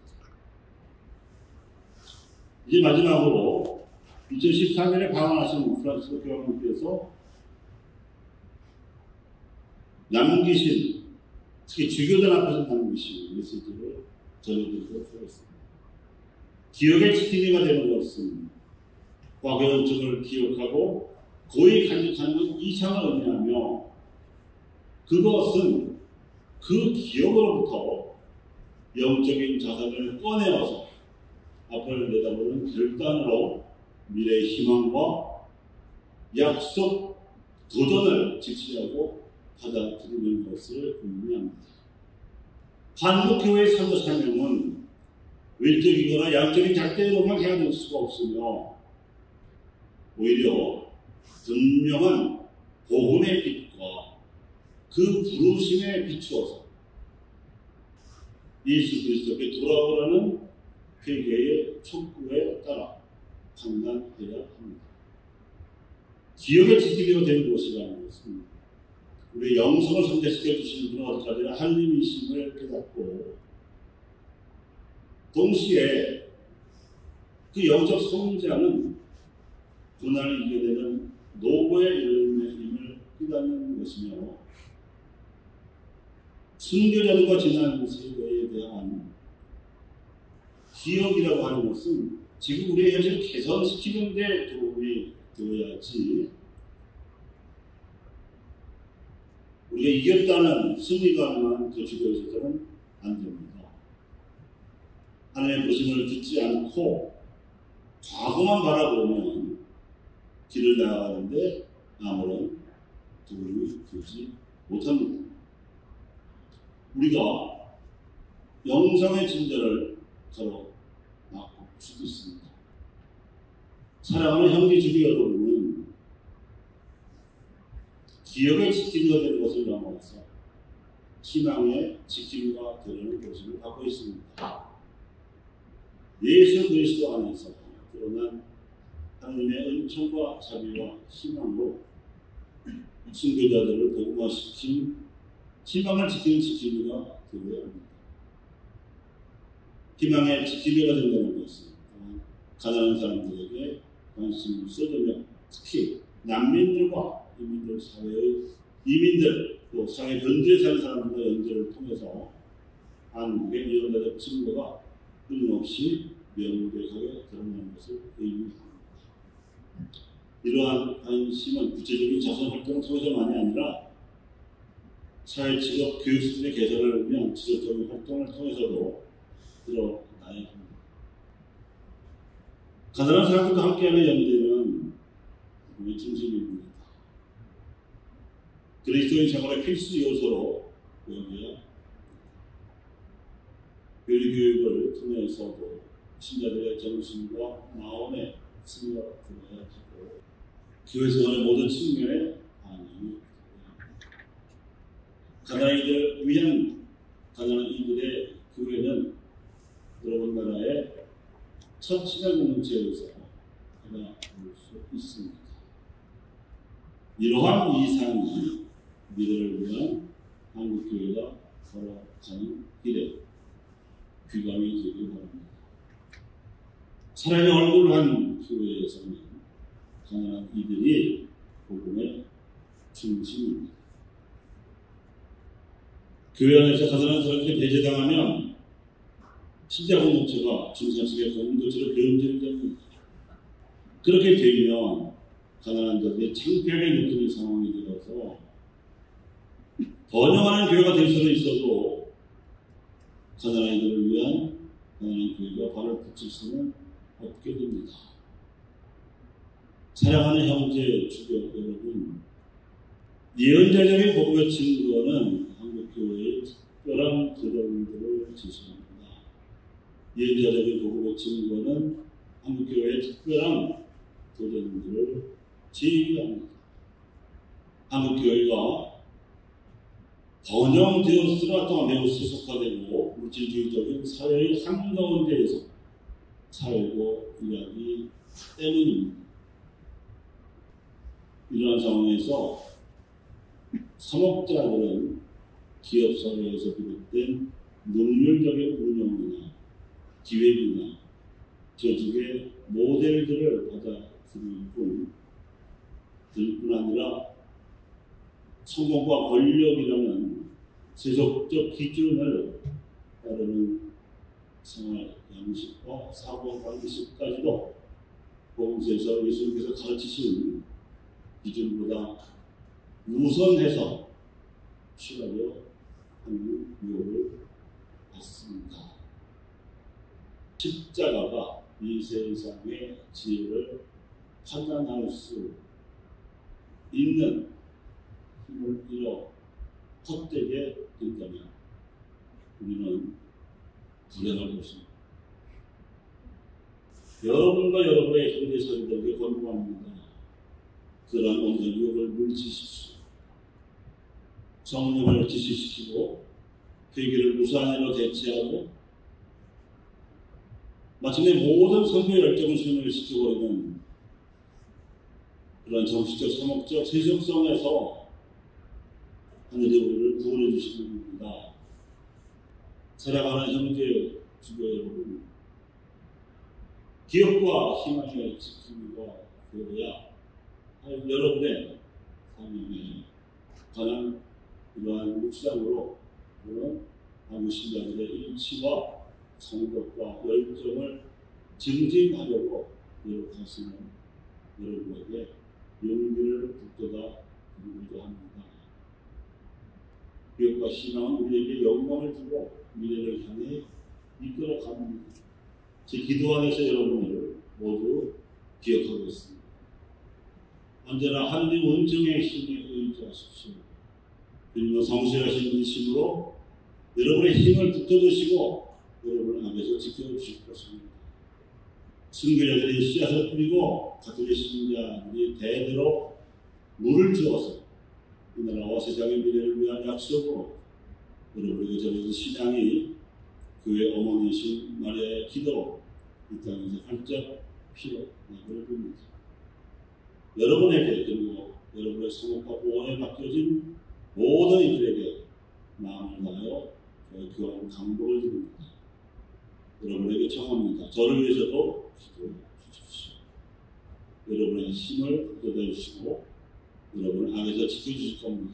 이제 마지막으로 2014년에 방한하신 프란시스코 교황님께서 남기신, 특히 주교단 앞에서 남기신 메시지를 전해드리도록 하겠습니다. 기억의 지킴이가 되는 것은 과거의 흔적을 기억하고 고이 간직하는 것 이상을 의미하며, 그것은 그 기억으로부터 영적인 자산을 꺼내어서 앞을 내다보는 결단으로 미래의 희망과 약속, 도전을 직시하고 받아들이는 것을 의미합니다. 한국교회의 사도 사명은 외적이거나 양적인 잣대로만 해야 될 수가 없으며, 오히려 분명한 복음의 빛과 그 부르심에 비추어서 예수 그리스도께 돌아오라는 회개의 촉구에 따라 판단해야 합니다. 기억을 지키려고 된 것이라는 것은 우리 영성을 상대시켜 주시는 분은 어디까지나 하나님이심을 깨닫고 동시에 그 영적 성장은 고난을 이겨내는 노고의 열매임을 깨닫는 것이며 순교자들과 지난 세대에 대한 기억이라고 하는 것은 지금 우리의 현실을 개선시키는 데 도움이 되어야지 우리가 이겼다는 승리감만 가지고 있어서는 안 됩니다. 하나님의 부르심을 듣지 않고 과거만 바라보면 길을 나아가는데 아무런 도움이 되지 못합니다. 우리가 영성의 진전을 가로막을 수도 있습니다. 사랑하는 형제 주비 여러분은 기억을 지키려 되는 것을 넘어서 희망의 지킴과 되는 모습을 갖고 있습니다. 예수 그리스도 안에서 드러난 하나님의 은총과 자비와 희망으로 순교자들을 복음화시킨 희망을 지키는 지킴이가 되어야 합니다. 희망의 지킴이가 된다는 것은 가난한 사람들에게 관심을 쏟으며 특히 난민들과 이민들 사회의 이민들 또 사회 변두에 사는 사람들과 연대를 통해서 한국의 이런다는 증거가 끊임없이 명백하게 드러나는 것을 의미합니다. 이러한 관심은 구체적인 자선 활동을 통해서만이 아니라 사회 직업 교육 수준의 개선을 위한 지속적인 활동을 통해서도 드러나야 합니다. 가난한 사람들과 함께하는 연대는 복음의 중심입니다. 그리스도인 생활의 필수 요소로 여겨야 교육을 통해서도 신자들의 정신과 마음의 승리가 들어야 하고 교회 생활의 모든 측면에 반영이 가난한 이들을 위한 가난한 이들의 교회는 여러분 나라의 첫 시간 공동체에서 하나 볼 수 있습니다. 이러한 이상이 미래를 위한 한국교회가 걸어가는 길에 귀감이 되길 바랍니다. 사랑의 얼굴을 한 교회에서는 가난한 이들이 복음의 중심입니다. 교회 안에서 가난한 사람들이 배제당하면 신자 공동체가 중산층의 공동체로 변질이 됩니다. 그렇게 되면 가난한 자들이 창피하게 느끼는 상황이 되어서 번영하는 교회가 될 수는 있어도 가난한 이들을 위한 가난한 교회가 발을 붙일 수는 없게 됩니다. 사랑하는 형제 주교 여러분, 예언자적인 복음의 증거는 한국교회의 특별한 도전들을 제시합니다. 예언자적인 복음의 증거는 한국교회의 특별한 도전들을 제기합니다. 한국교회가 번영되었으나 또한 매우 소속화되고 물질주의적인 사회의 한가운데에서 살고 일하기 때문입니다. 이러한 상황에서 사목자들은 기업사회에서 비롯된 능률적인 운영이나 기획이나 조직의 모델들을 받아들일 뿐 아니라 성공과 권력이라는 세속적 기준을 따르는 생활 양식과 사고 방식까지도 복음서에서 예수님께서 가르치신 기준보다 우선해서 취하려 하는 유혹을 받습니다. 십자가가 이 세상의 지혜를 판단할 수 있는 힘을 잃어 헛되게 된다면 우리는 불행할 것입니다. 여러분과 여러분의 현대사회들에게 권고합니다. 그러한 온갖 유혹을 물리치십시오. 성령을 지시시키고 회개를 무수한 일로 대체하고 마침내 모든 선교의 열정을 소멸시켜버리는 그런 정신적, 성목적 세속성에서 하늘의 우리를 구원해 주시는 겁니다. 살아가는 형제, 주교 여러분, 기업과 희망의 지킴이가 되어야 여러분의 삶에 가장 이러한 묵상으로 그런 한국 신자들의 일치와 성격과 열정을 증진하려고 노력하시는 여러분에게 용기를 북돋아 드리기도 합니다. 기업과 희망은 우리에게 영광을 주고 미래를 향해 이끌어 갑니다. 제 기도 안에서 여러분을 모두 기억하고 있습니다. 언제나 하느님 은총의 힘에 의지하십시오. 그리고 성실하신 인심으로 여러분의 힘을 북돋으시고 여러분을 앞에서 지켜주실 것입니다. 순교자들이 씨앗을 뿌리고 가톨릭 신자들이 대대로 물을 주어서 이 나라와 세상의 미래를 위한 약속으로 여러분에게 전해진 신앙이 교회 어머니이신 마리아의 기도로 이 땅에서 활짝 피어나기를 빕니다. 여러분에게 그리고 여러분의 성업과 보호에 맡겨진 모든 이들에게 마음을 다하여 교회와 감동을 드립니다. 여러분에게 청합니다. 저를 위해서도 기도해 주십시오. 여러분의 힘을 북돋아 주시고 여러분을 악에서 지켜주실 겁니다.